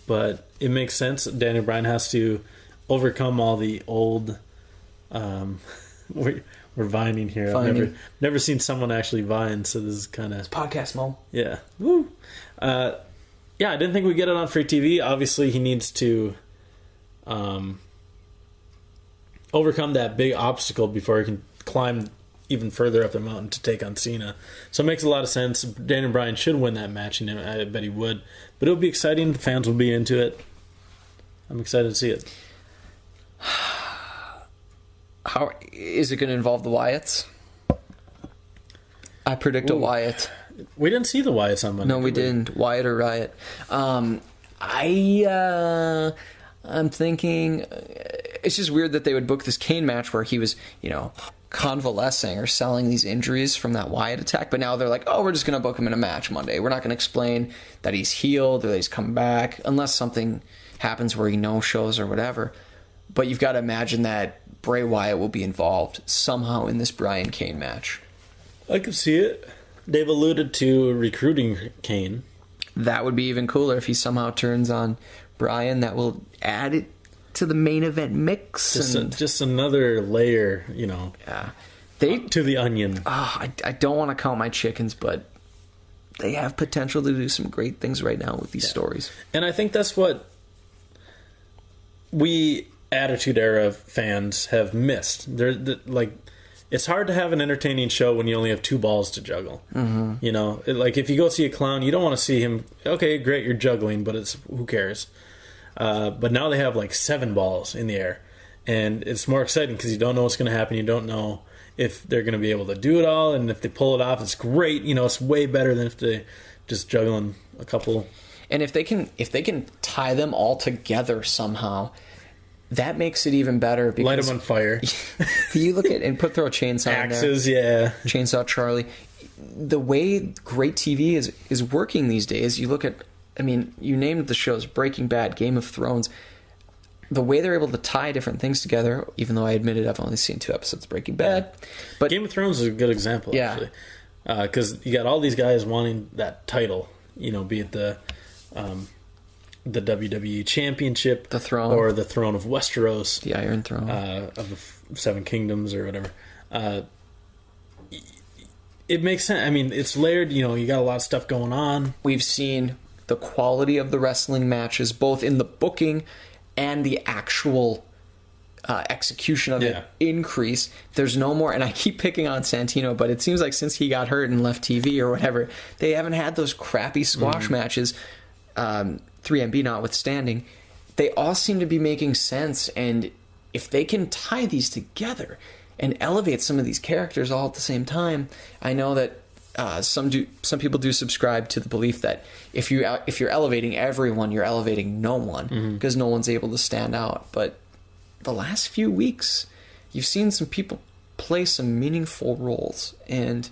Speaker 5: but it makes sense. Daniel Bryan has to overcome all the old... We're vining here. I've never seen someone actually vine, so this is kind of...
Speaker 6: It's podcast mode.
Speaker 5: Yeah. Woo! I didn't think we'd get it on free TV. Obviously, he needs to overcome that big obstacle before he can climb even further up the mountain to take on Cena. So it makes a lot of sense. Daniel Bryan should win that match, and I bet he would. But it'll be exciting. The fans will be into it. I'm excited to see it.
Speaker 6: How is it going to involve the Wyatts? I predict a Wyatt.
Speaker 5: We didn't see the Wyatts on Monday.
Speaker 6: No, we didn't. Wyatt or Riot. I'm thinking it's just weird that they would book this Kane match where he was, convalescing or selling these injuries from that Wyatt attack. But now they're like, oh, we're just going to book him in a match Monday. We're not going to explain that he's healed or that he's come back unless something happens where he no-shows or whatever. But you've got to imagine that Bray Wyatt will be involved somehow in this Bryan Kane match.
Speaker 5: I could see it. They've alluded to recruiting Kane.
Speaker 6: That would be even cooler if he somehow turns on Bryan. That will add it to the main event mix.
Speaker 5: Just another layer,
Speaker 6: Yeah.
Speaker 5: to the onion.
Speaker 6: I don't want to count my chickens, but they have potential to do some great things right now with these stories.
Speaker 5: And I think that's what we Attitude Era fans have missed. It's hard to have an entertaining show when you only have 2 balls to juggle. Mm-hmm. Like if you go see a clown, you don't want to see him. Okay, great, you're juggling, but who cares? But now they have like 7 balls in the air, and it's more exciting because you don't know what's going to happen. You don't know if they're going to be able to do it all, and if they pull it off, it's great. It's way better than if they just juggling a couple.
Speaker 6: And if they can tie them all together somehow, that makes it even better. Because
Speaker 5: light them on fire.
Speaker 6: You look at and throw a chainsaw
Speaker 5: axes,
Speaker 6: in there.
Speaker 5: yeah,
Speaker 6: Chainsaw Charlie. The way great TV is working these days, you look at. You named the shows Breaking Bad, Game of Thrones. The way they're able to tie different things together, even though I admitted I've only seen 2 episodes of Breaking Bad. But
Speaker 5: Game of Thrones is a good example, actually. Because you got all these guys wanting that title, be it the WWE Championship,
Speaker 6: the throne,
Speaker 5: or the Throne of Westeros,
Speaker 6: the Iron Throne
Speaker 5: of the 7 Kingdoms, or whatever. It makes sense. It's layered. You got a lot of stuff going on.
Speaker 6: We've seen the quality of the wrestling matches, both in the booking and the actual execution of it, increase. There's no more, and I keep picking on Santino, but it seems like since he got hurt and left TV or whatever, they haven't had those crappy squash matches. 3MB notwithstanding, they all seem to be making sense, and if they can tie these together and elevate some of these characters all at the same time, I know that some people do subscribe to the belief that if you're elevating everyone, you're elevating no one, because no one's able to stand out. But the last few weeks, you've seen some people play some meaningful roles, and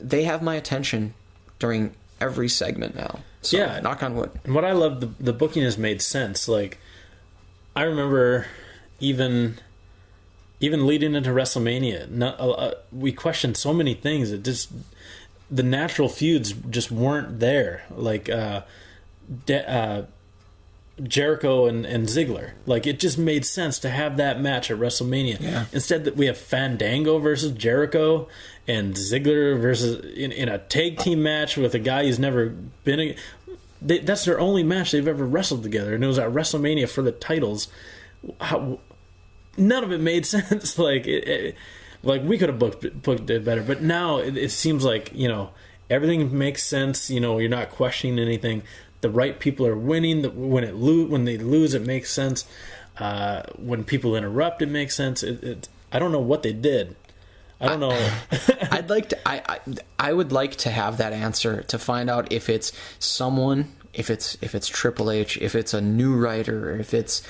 Speaker 6: they have my attention during every segment now. So,
Speaker 5: yeah,
Speaker 6: knock on wood.
Speaker 5: And what I love, the booking has made sense. Like, I remember even leading into WrestleMania, we questioned so many things. It just the natural feuds just weren't there. Like Jericho and Ziggler. Like, it just made sense to have that match at WrestleMania.
Speaker 6: Yeah.
Speaker 5: Instead, that we have Fandango versus Jericho and Ziggler versus in a tag team match with a guy who's never been. That's their only match they've ever wrestled together, and it was at WrestleMania for the titles. None of it made sense. Like we could have booked it better, but now it seems like, you know, everything makes sense. You know, you're not questioning anything. The right people are winning. When they lose, it makes sense. When people interrupt, it makes sense. I don't know what they did. I don't know.
Speaker 6: I would like to have that answer, to find out if it's someone, if it's Triple H, if it's a new writer, if it's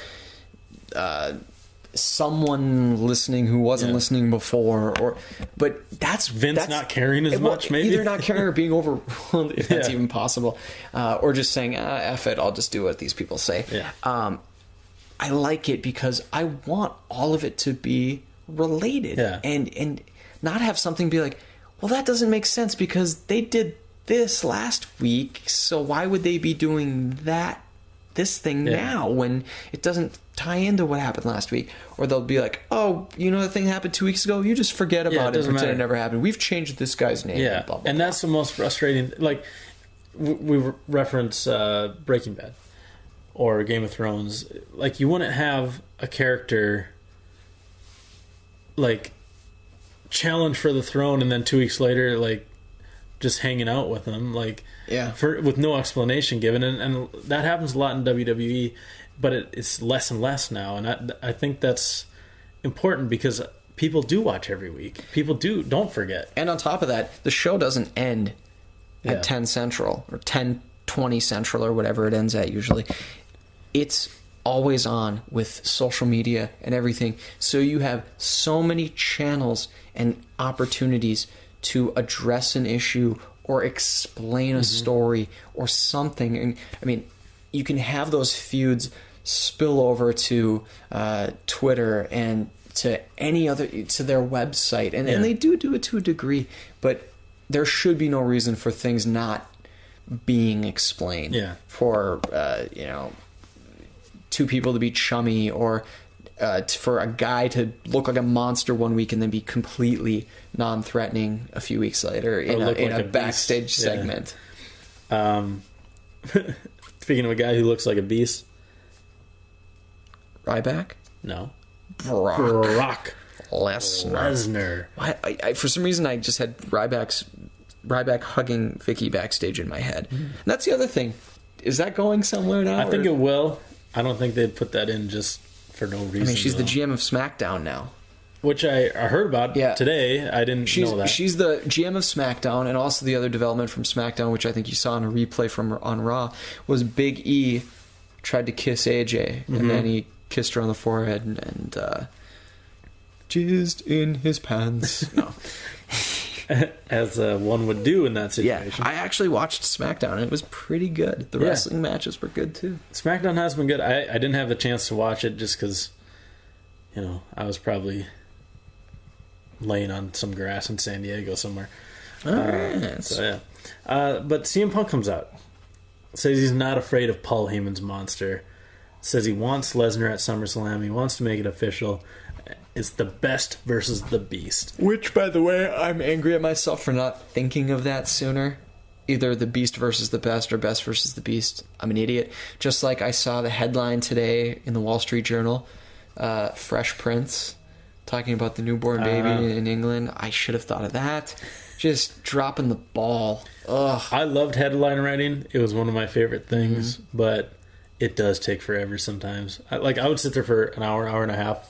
Speaker 6: someone listening who wasn't listening before, but that's
Speaker 5: Vince not caring as much, maybe
Speaker 6: either not caring or being overruled, if that's even possible, or just saying, F it, I'll just do what these people say. I like it because I want all of it to be related, and not have something be like, well, that doesn't make sense because they did this last week, so why would they be doing this thing now when it doesn't tie into what happened last week? Or they'll be like, oh, you know, the thing happened 2 weeks ago, you just forget about it, pretend it never happened. We've changed this guy's name.
Speaker 5: Yeah,
Speaker 6: and blah, blah,
Speaker 5: and
Speaker 6: blah.
Speaker 5: that's the most frustrating. Like, we reference Breaking Bad or Game of Thrones. Like, you wouldn't have a character like challenge for the throne and then 2 weeks later, like, just hanging out with them, like, with no explanation given, and that happens a lot in WWE, but it's less and less now, and I think that's important because people do watch every week. People don't forget.
Speaker 6: And on top of that, the show doesn't end at 10 Central or 10:20 Central or whatever it ends at usually. It's always on with social media and everything, so you have so many channels and opportunities to address an issue or explain a story or something. And I mean, you can have those feuds spill over to Twitter and to any other, to their website, and they do it to a degree, but there should be no reason for things not being explained. For you know, two people to be chummy, or for a guy to look like a monster one week and then be completely non-threatening a few weeks later in a backstage segment.
Speaker 5: Speaking of a guy who looks like a beast,
Speaker 6: Ryback?
Speaker 5: No.
Speaker 6: Brock Lesnar. I for some reason I just had Ryback hugging Vicky backstage in my head. And that's the other thing. Is that going somewhere now?
Speaker 5: I think it will. I don't think they'd put that in just for no reason.
Speaker 6: I mean, she's the GM of SmackDown now.
Speaker 5: Which I heard about today. I didn't know that. She's
Speaker 6: the GM of SmackDown, and also the other development from SmackDown, which I think you saw in a replay on Raw, was Big E tried to kiss AJ, and then he kissed her on the forehead and jizzed in his pants. No.
Speaker 5: As one would do in that situation.
Speaker 6: Yeah, I actually watched SmackDown, and it was pretty good. The wrestling matches were good, too.
Speaker 5: SmackDown has been good. I didn't have a chance to watch it just because, you know, I was probably laying on some grass in San Diego somewhere.
Speaker 6: All right.
Speaker 5: So, yeah. But CM Punk comes out. Says he's not afraid of Paul Heyman's monster. Says he wants Lesnar at SummerSlam. He wants to make it official. It's the best versus the beast.
Speaker 6: Which, by the way, I'm angry at myself for not thinking of that sooner. Either the beast versus the best or best versus the beast. I'm an idiot. Just like I saw the headline today in the Wall Street Journal, Fresh Prince, talking about the newborn baby in England. I should have thought of that. Just dropping the ball. Ugh.
Speaker 5: I loved headline writing. It was one of my favorite things, but it does take forever sometimes. I would sit there for an hour and a half,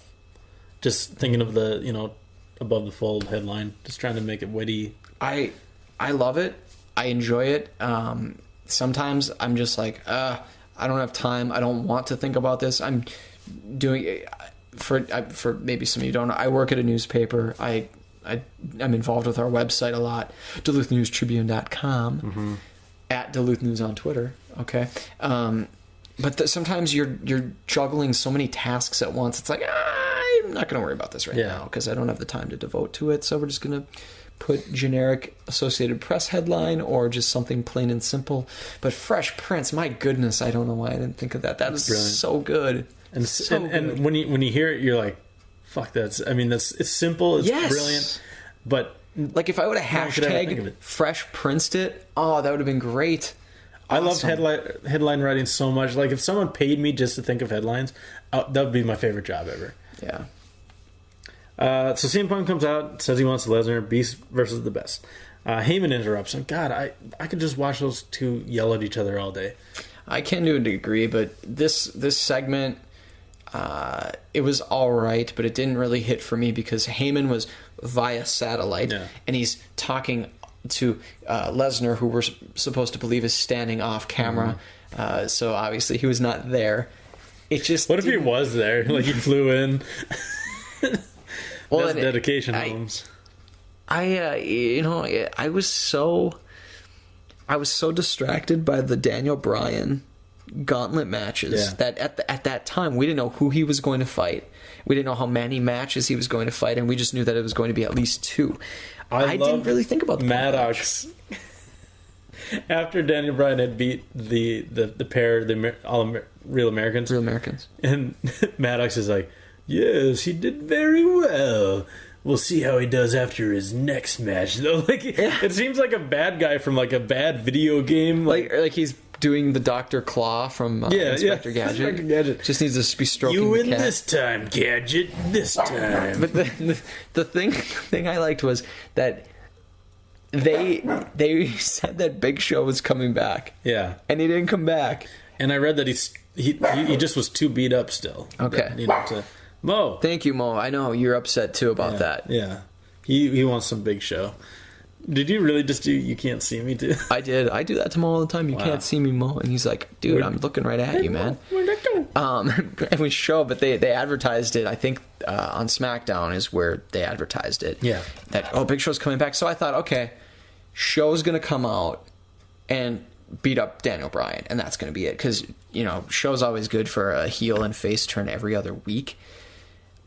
Speaker 5: just thinking of the, you know, above the fold headline, just trying to make it witty.
Speaker 6: I love it. I enjoy it. Sometimes I'm just like, I don't have time. I don't want to think about this. I'm doing for maybe some of you don't know. I work at a newspaper. I'm involved with our website a lot, DuluthNewsTribune.com, at Duluth News on Twitter. Okay. But sometimes you're juggling so many tasks at once. It's like, I'm not going to worry about this right now because I don't have the time to devote to it. So we're just going to put generic Associated Press headline or just something plain and simple. But Fresh Prince, my goodness, I don't know why I didn't think of that. That was so good.
Speaker 5: And
Speaker 6: so good.
Speaker 5: And when you hear it, you're like, fuck, it's simple, it's brilliant, but
Speaker 6: like if I would have hashtag Fresh Princed it, oh, that would have been great.
Speaker 5: I love headline writing so much. Like if someone paid me just to think of headlines, that would be my favorite job ever.
Speaker 6: Yeah.
Speaker 5: So CM Punk comes out, says he wants Lesnar, Beast versus the Best. Heyman interrupts him. God, I could just watch those two yell at each other all day.
Speaker 6: I can to a degree, but this segment, it was all right, but it didn't really hit for me because Heyman was via satellite, and he's talking to Lesnar, who we're supposed to believe is standing off camera. So obviously he was not there. It just
Speaker 5: what if he was there? Like he flew in.
Speaker 6: Well,
Speaker 5: that's dedication, Holmes.
Speaker 6: I was so distracted by the Daniel Bryan gauntlet matches that at that time we didn't know who he was going to fight. We didn't know how many matches he was going to fight, and we just knew that it was going to be at least 2. I didn't really think about the
Speaker 5: Maddox. After Daniel Bryan had beat the pair, Real Americans.
Speaker 6: Real Americans.
Speaker 5: And Maddox is like, yes, he did very well. We'll see how he does after his next match, though. Like it seems like a bad guy from like a bad video game.
Speaker 6: Like he's doing the Dr. Claw from Inspector Gadget.
Speaker 5: Inspector Gadget.
Speaker 6: Just needs to be stroking
Speaker 5: you
Speaker 6: the
Speaker 5: win
Speaker 6: cat.
Speaker 5: this time, Gadget. This time.
Speaker 6: But the thing I liked was that they said that Big Show was coming back.
Speaker 5: Yeah,
Speaker 6: and he didn't come back.
Speaker 5: And I read that he just was too beat up still.
Speaker 6: Okay,
Speaker 5: Mo.
Speaker 6: Thank you, Mo. I know you're upset too about that.
Speaker 5: Yeah, he wants some Big Show. Did you really just do You Can't See Me too?
Speaker 6: I did. I do that to Mo all the time. You can't see me, Mo. And he's like, dude, I'm looking right at you, man. And we show, but they advertised it, I think on SmackDown is where they advertised it.
Speaker 5: Yeah.
Speaker 6: That, Big Show's coming back. So I thought, okay, Show's going to come out and beat up Daniel Bryan, and that's going to be it. Because, Show's always good for a heel and face turn every other week.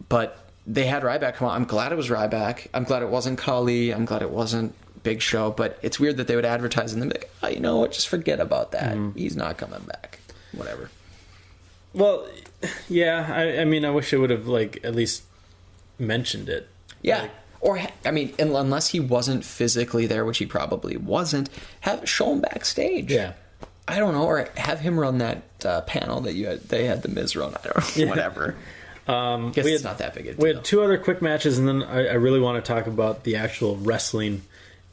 Speaker 6: But they had Ryback come out. I'm glad it was Ryback. I'm glad it wasn't Khali. I'm glad it wasn't Big Show. But it's weird that they would advertise and then be like, oh, you know what? Just forget about that. He's not coming back. Whatever.
Speaker 5: Well, yeah. I mean, I wish I would have at least mentioned it.
Speaker 6: Yeah. Unless he wasn't physically there, which he probably wasn't, show him backstage.
Speaker 5: Yeah.
Speaker 6: I don't know, or have him run that panel that they had the Miz run. I don't know. Whatever. Guess it's not that big a deal.
Speaker 5: We had 2 other quick matches, and then I really want to talk about the actual wrestling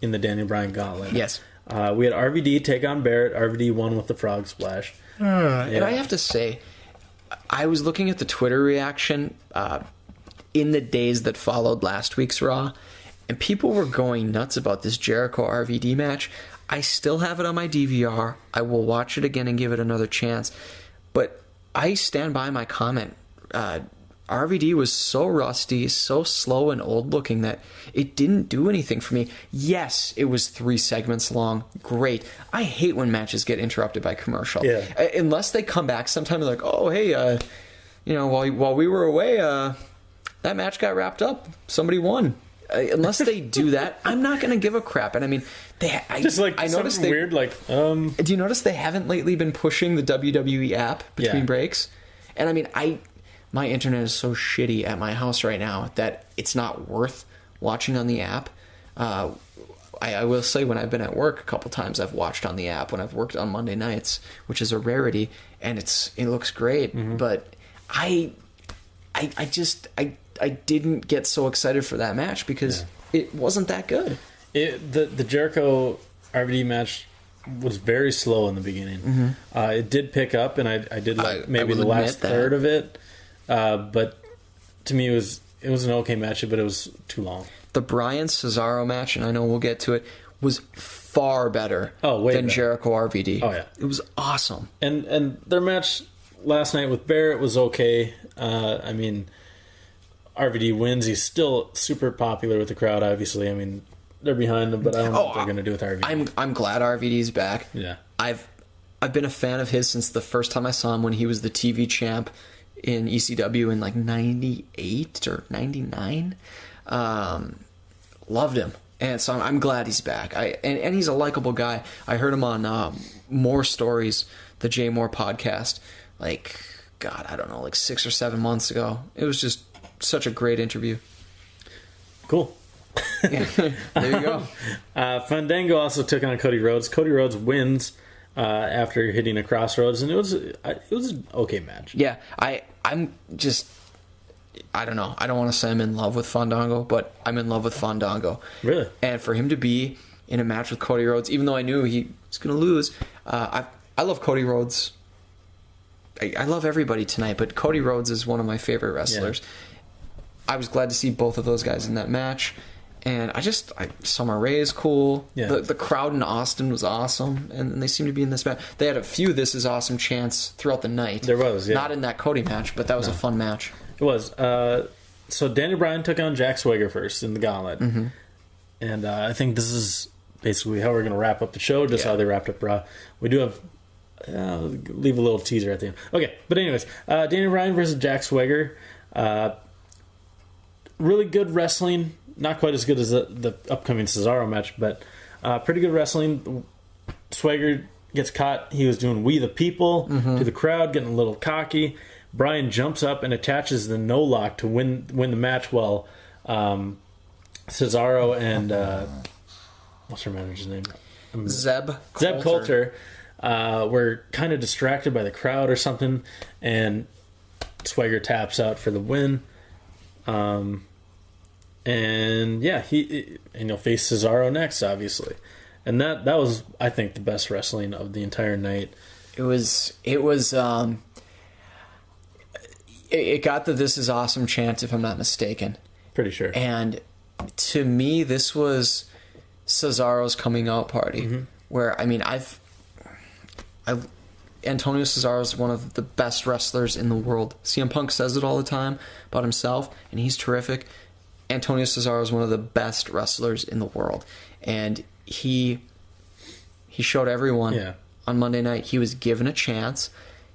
Speaker 5: in the Daniel Bryan gauntlet.
Speaker 6: Yes.
Speaker 5: We had RVD take on Barrett. RVD won with the frog splash.
Speaker 6: And I have to say, I was looking at the Twitter reaction in the days that followed last week's Raw, and people were going nuts about this Jericho RVD match. I still have it on my DVR. I will watch it again and give it another chance. But I stand by my comment. RVD was so rusty, so slow and old looking that it didn't do anything for me. Yes, it was 3 segments long. Great. I hate when matches get interrupted by commercial.
Speaker 5: Yeah.
Speaker 6: Unless they come back sometime they're like, oh, hey, while we were away, that match got wrapped up. Somebody won. Unless they do that, I'm not going to give a crap. And I mean, I noticed
Speaker 5: weird
Speaker 6: Do you notice they haven't lately been pushing the WWE app between breaks? And I mean, my internet is so shitty at my house right now that it's not worth watching on the app. I will say when I've been at work a couple times, I've watched on the app when I've worked on Monday nights, which is a rarity, and it looks great. Mm-hmm. But I didn't get so excited for that match because it wasn't that good.
Speaker 5: The Jericho RVD match was very slow in the beginning. Mm-hmm. It did pick up, and I did maybe the last third of it. But to me, it was an okay match, but it was too long.
Speaker 6: The Bryan Cesaro match, and I know we'll get to it, was far better than
Speaker 5: better.
Speaker 6: Jericho RVD.
Speaker 5: Oh yeah,
Speaker 6: it was awesome.
Speaker 5: And their match last night with Barrett was okay. I mean, RVD wins. He's still super popular with the crowd. Obviously, I mean, they're behind him, but I don't know what they're going to do with RVD.
Speaker 6: I'm glad RVD's back.
Speaker 5: Yeah,
Speaker 6: I've been a fan of his since the first time I saw him when he was the TV champ in ECW in 98 or 99. Loved him. And so I'm glad he's back. And he's a likable guy. I heard him on More Stories, the Jay Moore podcast, like, God, I don't know, like 6 or 7 months ago. It was just such a great interview.
Speaker 5: Cool.
Speaker 6: Yeah. There you go.
Speaker 5: Fandango also took on Cody Rhodes. Cody Rhodes wins after hitting a crossroads, and it was an okay match.
Speaker 6: Yeah, I'm just, I don't know. I don't want to say I'm in love with Fandango, but I'm in love with Fandango.
Speaker 5: Really?
Speaker 6: And for him to be in a match with Cody Rhodes, even though I knew he was going to lose, I love Cody Rhodes. I love everybody tonight, but Cody Rhodes is one of my favorite wrestlers. Yeah. I was glad to see both of those guys in that match. And Summer Rae is cool. Yeah. The crowd in Austin was awesome, and they seem to be in this match. They had a few "This is awesome" chants throughout the night.
Speaker 5: There was, yeah.
Speaker 6: Not in that Cody match, but that was a fun match.
Speaker 5: It was. So Daniel Bryan took on Jack Swagger first in the gauntlet. Mm-hmm. And I think this is basically how we're going to wrap up the show, just how they wrapped up Raw. We do have... leave a little teaser at the end. Okay, but anyways, Daniel Bryan versus Jack Swagger. Really good wrestling. Not quite as good as the upcoming Cesaro match, but pretty good wrestling. Swagger gets caught. He was doing "We the People" to the crowd, getting a little cocky. Bryan jumps up and attaches the no lock to win the match, while Cesaro and what's her manager's name?
Speaker 6: Zeb
Speaker 5: Coulter were kind of distracted by the crowd or something, and Swagger taps out for the win. And yeah, he'll face Cesaro next, obviously, and that was, I think, the best wrestling of the entire night.
Speaker 6: It got the "This is awesome" chant, if I'm not mistaken.
Speaker 5: Pretty sure.
Speaker 6: And to me, this was Cesaro's coming out party, where Antonio Cesaro is one of the best wrestlers in the world. CM Punk says it all the time about himself, and he's terrific. Antonio Cesaro is one of the best wrestlers in the world, and he showed everyone on Monday night he was given a chance.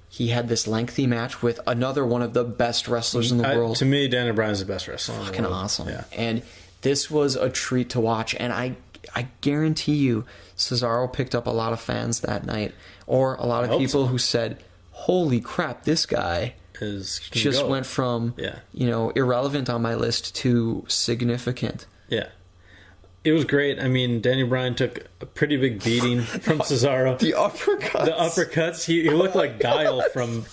Speaker 6: He had this lengthy match with another one of the best wrestlers in the world.
Speaker 5: To me, Daniel Bryan is the best wrestler in the world.
Speaker 6: Fucking awesome.
Speaker 5: Yeah.
Speaker 6: And this was a treat to watch, and I guarantee you Cesaro picked up a lot of fans that night, or a lot of people who said, "Holy crap, this guy went from irrelevant on my list to significant."
Speaker 5: Yeah. It was great. I mean, Daniel Bryan took a pretty big beating from Cesaro.
Speaker 6: The uppercuts.
Speaker 5: He looked like Guile from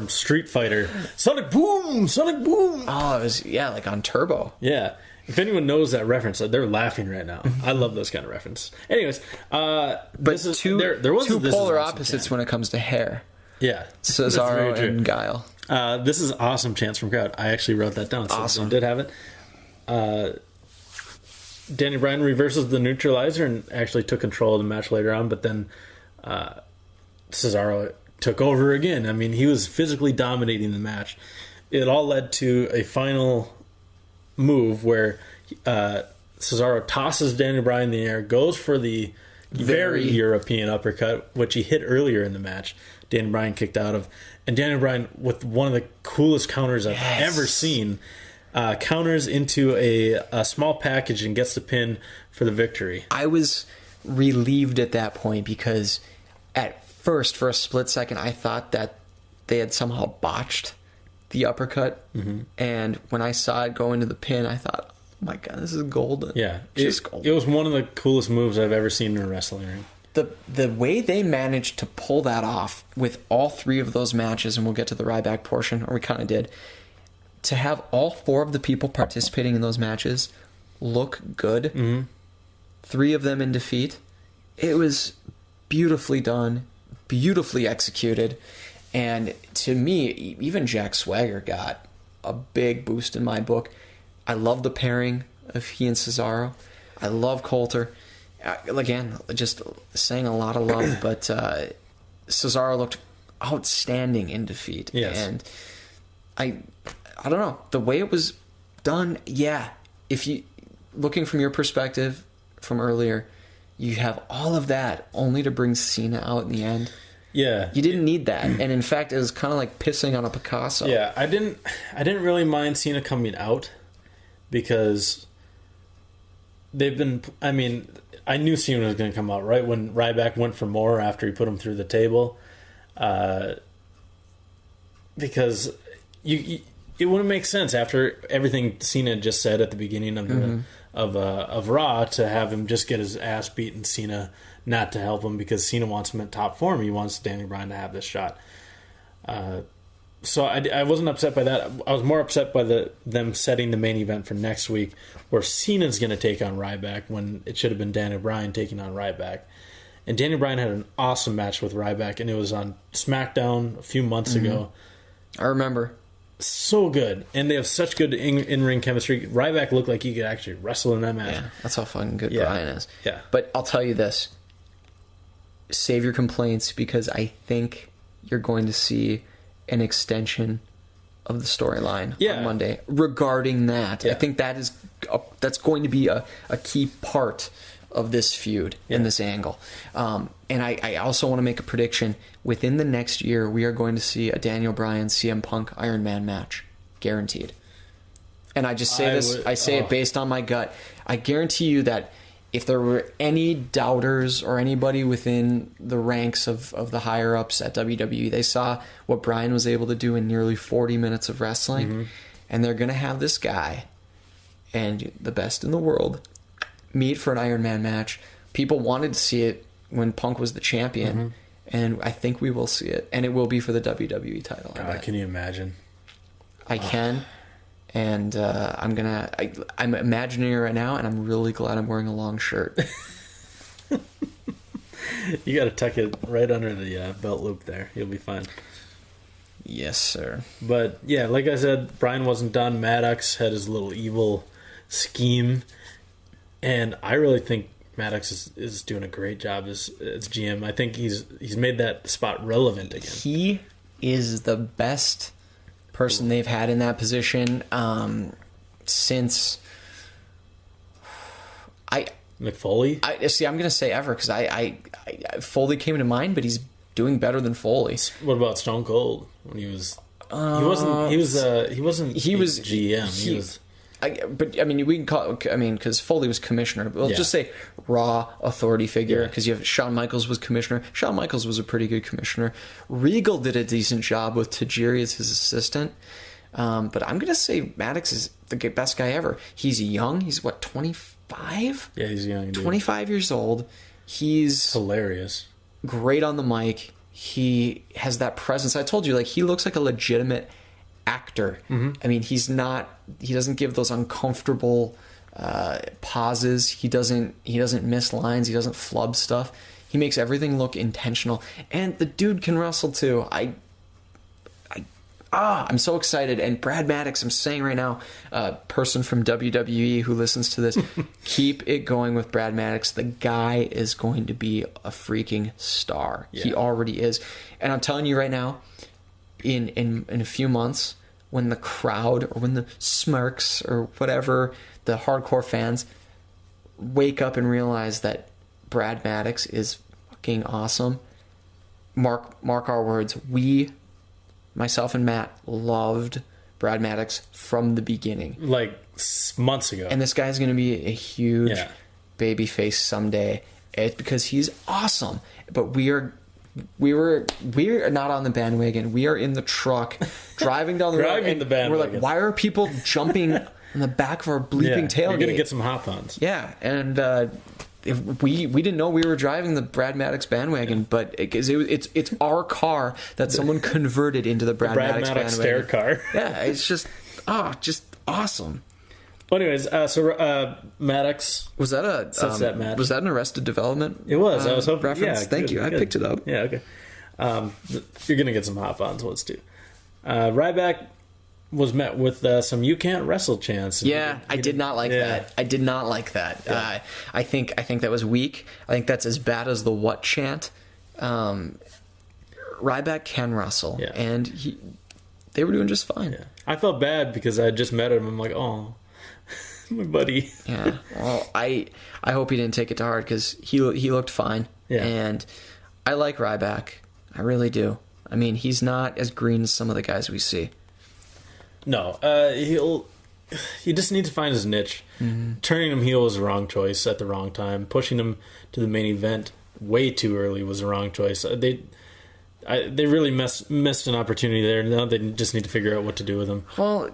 Speaker 5: Street Fighter. Sonic Boom! Sonic Boom!
Speaker 6: Oh, it was, like on Turbo.
Speaker 5: Yeah. If anyone knows that reference, they're laughing right now. I love those kind of references. Anyways,
Speaker 6: but there was two polar opposites when it comes to hair.
Speaker 5: Yeah.
Speaker 6: Cesaro and Guile.
Speaker 5: This is awesome chance from crowd. I actually wrote that down. So
Speaker 6: awesome.
Speaker 5: I did have it. Daniel Bryan reverses the neutralizer and actually took control of the match later on, but then Cesaro took over again. I mean, he was physically dominating the match. It all led to a final move where Cesaro tosses Daniel Bryan in the air, goes for the very European uppercut, which he hit earlier in the match. Daniel Bryan kicked out of. And Daniel Bryan, with one of the coolest counters I've ever seen, counters into a small package and gets the pin for the victory.
Speaker 6: I was relieved at that point because at first, for a split second, I thought that they had somehow botched the uppercut. Mm-hmm. And when I saw it go into the pin, I thought, oh my God, this is golden.
Speaker 5: Yeah.
Speaker 6: Just golden.
Speaker 5: It was one of the coolest moves I've ever seen in a wrestling ring.
Speaker 6: The way they managed to pull that off with all three of those matches, and we'll get to the Ryback portion, or we kind of did, to have all four of the people participating in those matches look good, three of them in defeat, it was beautifully done, beautifully executed, and to me, even Jack Swagger got a big boost in my book. I love the pairing of he and Cesaro. I love Coulter. Again, just saying a lot of love, but Cesaro looked outstanding in defeat.
Speaker 5: Yes.
Speaker 6: And I don't know, the way it was done, if you, looking from your perspective from earlier, you have all of that only to bring Cena out in the end.
Speaker 5: Yeah.
Speaker 6: You didn't need that. And in fact, it was kind of like pissing on a Picasso.
Speaker 5: Yeah, I didn't really mind Cena coming out because they've been. I mean, I knew Cena was going to come out right when Ryback went for more after he put him through the table, because it wouldn't make sense after everything Cena just said at the beginning of Raw to have him just get his ass beat and Cena not to help him because Cena wants him at top form. He wants Daniel Bryan to have this shot. So I wasn't upset by that. I was more upset by them setting the main event for next week where Cena's going to take on Ryback when it should have been Daniel Bryan taking on Ryback. And Daniel Bryan had an awesome match with Ryback, and it was on SmackDown a few months ago.
Speaker 6: I remember.
Speaker 5: So good. And they have such good in-ring chemistry. Ryback looked like he could actually wrestle in that match.
Speaker 6: Yeah, that's how fucking good Bryan is.
Speaker 5: Yeah.
Speaker 6: But I'll tell you this. Save your complaints because I think you're going to see an extension of the storyline on Monday regarding that. I think that's going to be a key part of this feud and this angle. And I also want to make a prediction. Within the next year, we are going to see a Daniel Bryan CM Punk Iron Man match. Guaranteed. And I just say I say it based on my gut. I guarantee you that if there were any doubters or anybody within the ranks of the higher-ups at WWE, they saw what Bryan was able to do in nearly 40 minutes of wrestling, and they're going to have this guy and the best in the world meet for an Iron Man match. People wanted to see it when Punk was the champion, and I think we will see it, and it will be for the WWE title.
Speaker 5: God, can you imagine?
Speaker 6: I can. And I'm imagining it right now, and I'm really glad I'm wearing a long shirt.
Speaker 5: You got to tuck it right under the belt loop there. You'll be fine.
Speaker 6: Yes, sir.
Speaker 5: But, yeah, like I said, Bryan wasn't done. Maddox had his little evil scheme. And I really think Maddox is doing a great job as GM. I think he's made that spot relevant again.
Speaker 6: He is the best person they've had in that position since
Speaker 5: McFoley?
Speaker 6: I'm going to say ever because Foley came to mind, but he's doing better than Foley.
Speaker 5: What about Stone Cold when he was? He wasn't GM.
Speaker 6: We can call. Because Foley was commissioner. We'll just say raw authority figure. Because you have Shawn Michaels was commissioner. Shawn Michaels was a pretty good commissioner. Regal did a decent job with Tajiri as his assistant. But I'm gonna say Maddox is the best guy ever. He's young. He's 25?
Speaker 5: Yeah, he's young.
Speaker 6: 25 years old. He's
Speaker 5: hilarious.
Speaker 6: Great on the mic. He has that presence. I told you, he looks like a legitimate actor. I mean, he doesn't give those uncomfortable pauses. He doesn't miss lines. He doesn't flub stuff. He makes everything look intentional. And the dude can wrestle too. I'm so excited. And Brad Maddox, I'm saying right now, person from WWE who listens to this, keep it going with Brad Maddox. The guy is going to be a freaking star. Yeah. He already is. And I'm telling you right now, in a few months, when the crowd or when the smirks or whatever, the hardcore fans wake up and realize that Brad Maddox is fucking awesome, mark our words, myself and Matt, loved Brad Maddox from the beginning.
Speaker 5: Months ago.
Speaker 6: And this guy's going to be a huge baby face someday. It's because he's awesome. But we are not on the bandwagon. We are in the truck, driving down the road. And we're like, why are people jumping on the back of our bleeping tailgate?
Speaker 5: You're going to get some hop-ons.
Speaker 6: Yeah, and we didn't know we were driving the Brad Maddox bandwagon, but it's our car that someone converted into the Brad Maddox bandwagon.
Speaker 5: Stair car.
Speaker 6: Yeah, it's just awesome.
Speaker 5: Well, anyways, Maddox
Speaker 6: was that was that an Arrested Development?
Speaker 5: It was. I was hoping.
Speaker 6: Reference. Thank you. I picked it up.
Speaker 5: Yeah. Okay. You're gonna get some hop-ons once too. Ryback was met with some "You can't wrestle" chants.
Speaker 6: I did not like that. I did not like that. Yeah. I think that was weak. I think that's as bad as the "What" chant. Ryback can wrestle, and they were doing just fine.
Speaker 5: Yeah. I felt bad because I had just met him. I'm like, oh. My buddy.
Speaker 6: Yeah. Well, I hope he didn't take it to heart because he looked fine. Yeah. And I like Ryback. I really do. I mean, he's not as green as some of the guys we see.
Speaker 5: No. he just needs to find his niche.
Speaker 6: Mm-hmm.
Speaker 5: Turning him heel was the wrong choice at the wrong time. Pushing him to the main event way too early was the wrong choice. They really missed an opportunity there. Now they just need to figure out what to do with him.
Speaker 6: Well,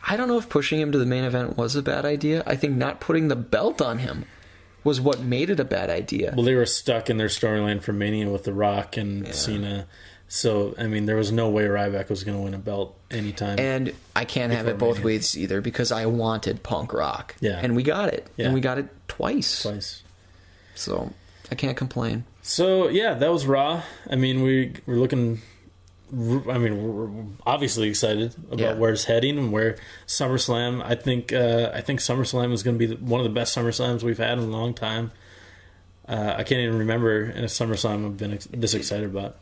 Speaker 6: I don't know if pushing him to the main event was a bad idea. I think not putting the belt on him was what made it a bad idea.
Speaker 5: Well, they were stuck in their storyline for Mania with The Rock and Cena. So, I mean, there was no way Ryback was going to win a belt anytime.
Speaker 6: And I can't have it both ways either, because I wanted Punk Rock.
Speaker 5: Yeah.
Speaker 6: And we got it.
Speaker 5: Yeah.
Speaker 6: And we got it twice. So, I can't complain.
Speaker 5: So, yeah, that was Raw. I mean, we're obviously excited about where it's heading and where SummerSlam. I think SummerSlam is going to be one of the best SummerSlams we've had in a long time. I can't even remember in a SummerSlam I've been this excited about.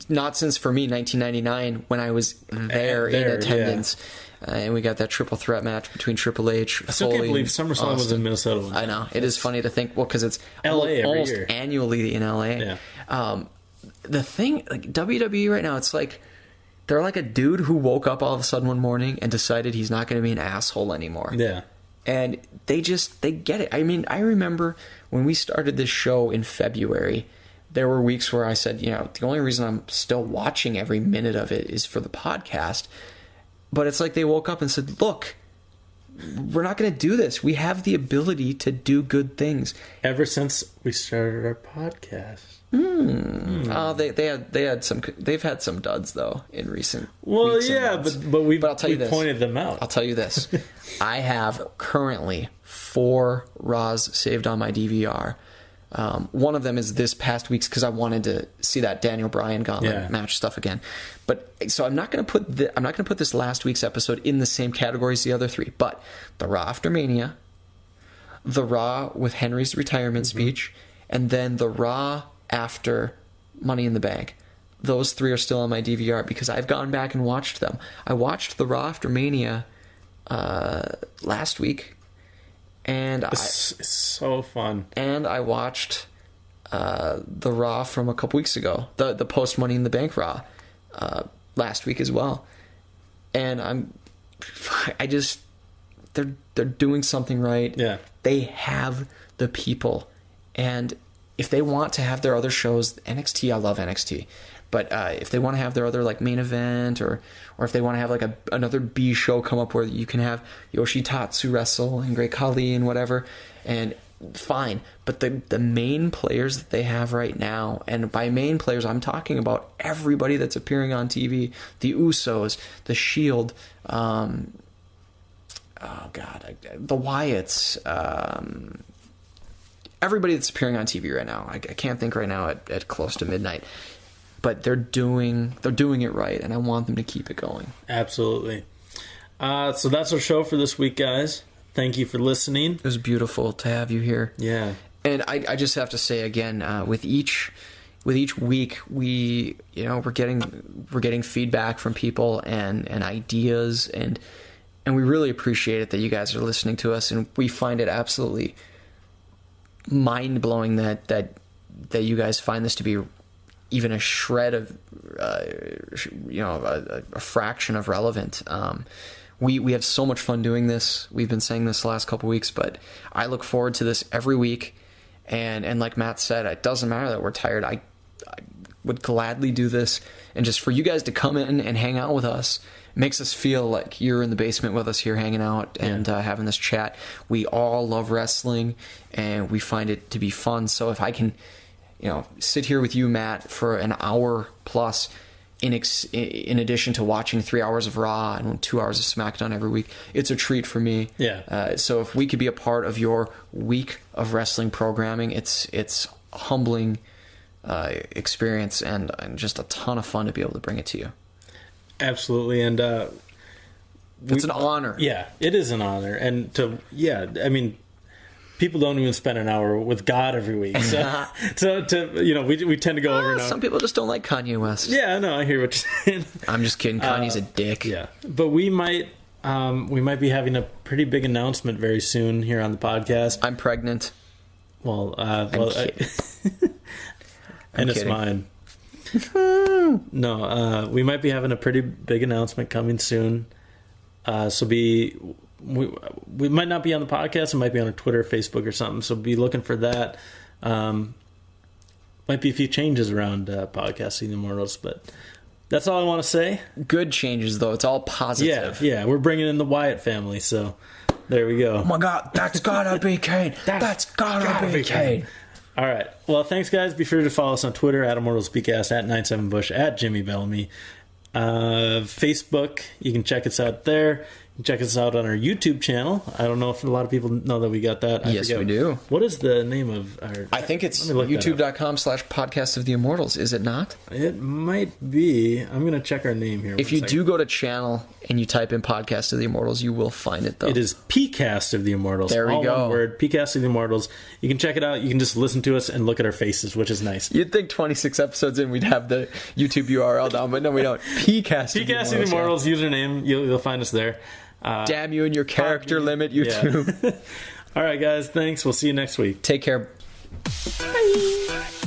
Speaker 6: Not since, for me, 1999, when I was there in attendance. And we got that triple threat match between Triple H,
Speaker 5: I still
Speaker 6: Foley,
Speaker 5: can't believe SummerSlam was in Minnesota one time.
Speaker 6: I know. It is funny to think, well, because it's
Speaker 5: LA
Speaker 6: almost
Speaker 5: every year.
Speaker 6: annually in LA.
Speaker 5: Yeah.
Speaker 6: The thing, like WWE right now, it's like they're like a dude who woke up all of a sudden one morning and decided he's not going to be an asshole anymore.
Speaker 5: Yeah.
Speaker 6: And they get it. I mean, I remember when we started this show in February, there were weeks where I said, the only reason I'm still watching every minute of it is for the podcast. But it's like they woke up and said, look, we're not going to do this. We have the ability to do good things.
Speaker 5: Ever since we started our podcast.
Speaker 6: Oh, they've had some duds though in recent.
Speaker 5: Well,
Speaker 6: weeks and
Speaker 5: yeah,
Speaker 6: months.
Speaker 5: but we
Speaker 6: pointed
Speaker 5: them out.
Speaker 6: I'll tell you this: I have currently 4 Raws saved on my DVR. One of them is this past week's because I wanted to see that Daniel Bryan gauntlet match stuff again. But so I'm not going to put this last week's episode in the same category as the other 3. But the Raw after Mania, the Raw with Henry's retirement speech, and then the Raw after Money in the Bank. Those 3 are still on my DVR because I've gone back and watched them. I watched the Raw after Mania last week, and
Speaker 5: it's so fun.
Speaker 6: And I watched the Raw from a couple weeks ago, the post Money in the Bank Raw last week as well. And they're doing something right.
Speaker 5: Yeah,
Speaker 6: they have the people, and if they want to have their other shows, NXT, I love NXT, but if they want to have their other like main event, or if they want to have like another B show come up where you can have Yoshitatsu wrestle and Great Khali and whatever, and fine. But the main players that they have right now, and by main players I'm talking about everybody that's appearing on TV, the Usos, the Shield, the Wyatts, everybody that's appearing on TV right now. I can't think right now at close to midnight, but they're doing it right, and I want them to keep it going.
Speaker 5: Absolutely. So that's our show for this week, guys. Thank you for listening.
Speaker 6: It was beautiful to have you here.
Speaker 5: Yeah.
Speaker 6: And I just have to say again, with each week, we're getting feedback from people and ideas, and we really appreciate it that you guys are listening to us, and we find it absolutely mind-blowing that you guys find this to be even a shred of a fraction of relevant. We have so much fun doing this. We've been saying this the last couple weeks, but I look forward to this every week, and like Matt said, it doesn't matter that we're tired. I would gladly do this, and just for you guys to come in and hang out with us makes us feel like you're in the basement with us here hanging out and having this chat. We all love wrestling, and we find it to be fun. So if I can, sit here with you, Matt, for an hour plus, in addition to watching 3 hours of Raw and 2 hours of SmackDown every week, it's a treat for me.
Speaker 5: Yeah.
Speaker 6: So if we could be a part of your week of wrestling programming, it's a humbling experience and just a ton of fun to be able to bring it to you.
Speaker 5: Absolutely, and
Speaker 6: it's an honor.
Speaker 5: Yeah, it is an honor, and people don't even spend an hour with God every week, so we tend to go over.
Speaker 6: Some people just don't like Kanye West.
Speaker 5: Yeah, no, I hear what you're saying.
Speaker 6: I'm just kidding. Kanye's a dick.
Speaker 5: Yeah, but we might be having a pretty big announcement very soon here on the podcast.
Speaker 6: I'm pregnant.
Speaker 5: Well,
Speaker 6: I'm kidding.
Speaker 5: And it's mine. No, we might be having a pretty big announcement coming soon. So we might not be on the podcast. It might be on our Twitter, Facebook, or something. So be looking for that. Might be a few changes around podcasting Immortals, but that's all I want to say.
Speaker 6: Good changes, though. It's all positive.
Speaker 5: Yeah. We're bringing in the Wyatt family, so there we go.
Speaker 6: Oh my God, that's gotta be Kane. That's gotta be Kane.
Speaker 5: All right. Well, thanks, guys. Be sure to follow us on Twitter at ImmortalsBcast, at 97Bush, at Jimmy Bellamy. Facebook, you can check us out there. You can check us out on our YouTube channel. I don't know if a lot of people know that we got that.
Speaker 6: Yes, we do.
Speaker 5: What is the name of our...
Speaker 6: I think it's youtube.com/podcast of the Immortals, is it not?
Speaker 5: It might be. I'm going to check our name here.
Speaker 6: If you do go to channel and you type in Podcast of the Immortals, you will find it, though.
Speaker 5: It is PCast of the Immortals.
Speaker 6: There we
Speaker 5: all
Speaker 6: go.
Speaker 5: One word, PCast of the Immortals. You can check it out. You can just listen to us and look at our faces, which is nice.
Speaker 6: You'd think 26 episodes in we'd have the YouTube URL down, but no, we don't. PCast of the
Speaker 5: Immortals username. You'll find us there.
Speaker 6: Damn you and your character limit, YouTube.
Speaker 5: Yeah. All right, guys. Thanks. We'll see you next week.
Speaker 6: Take care. Bye.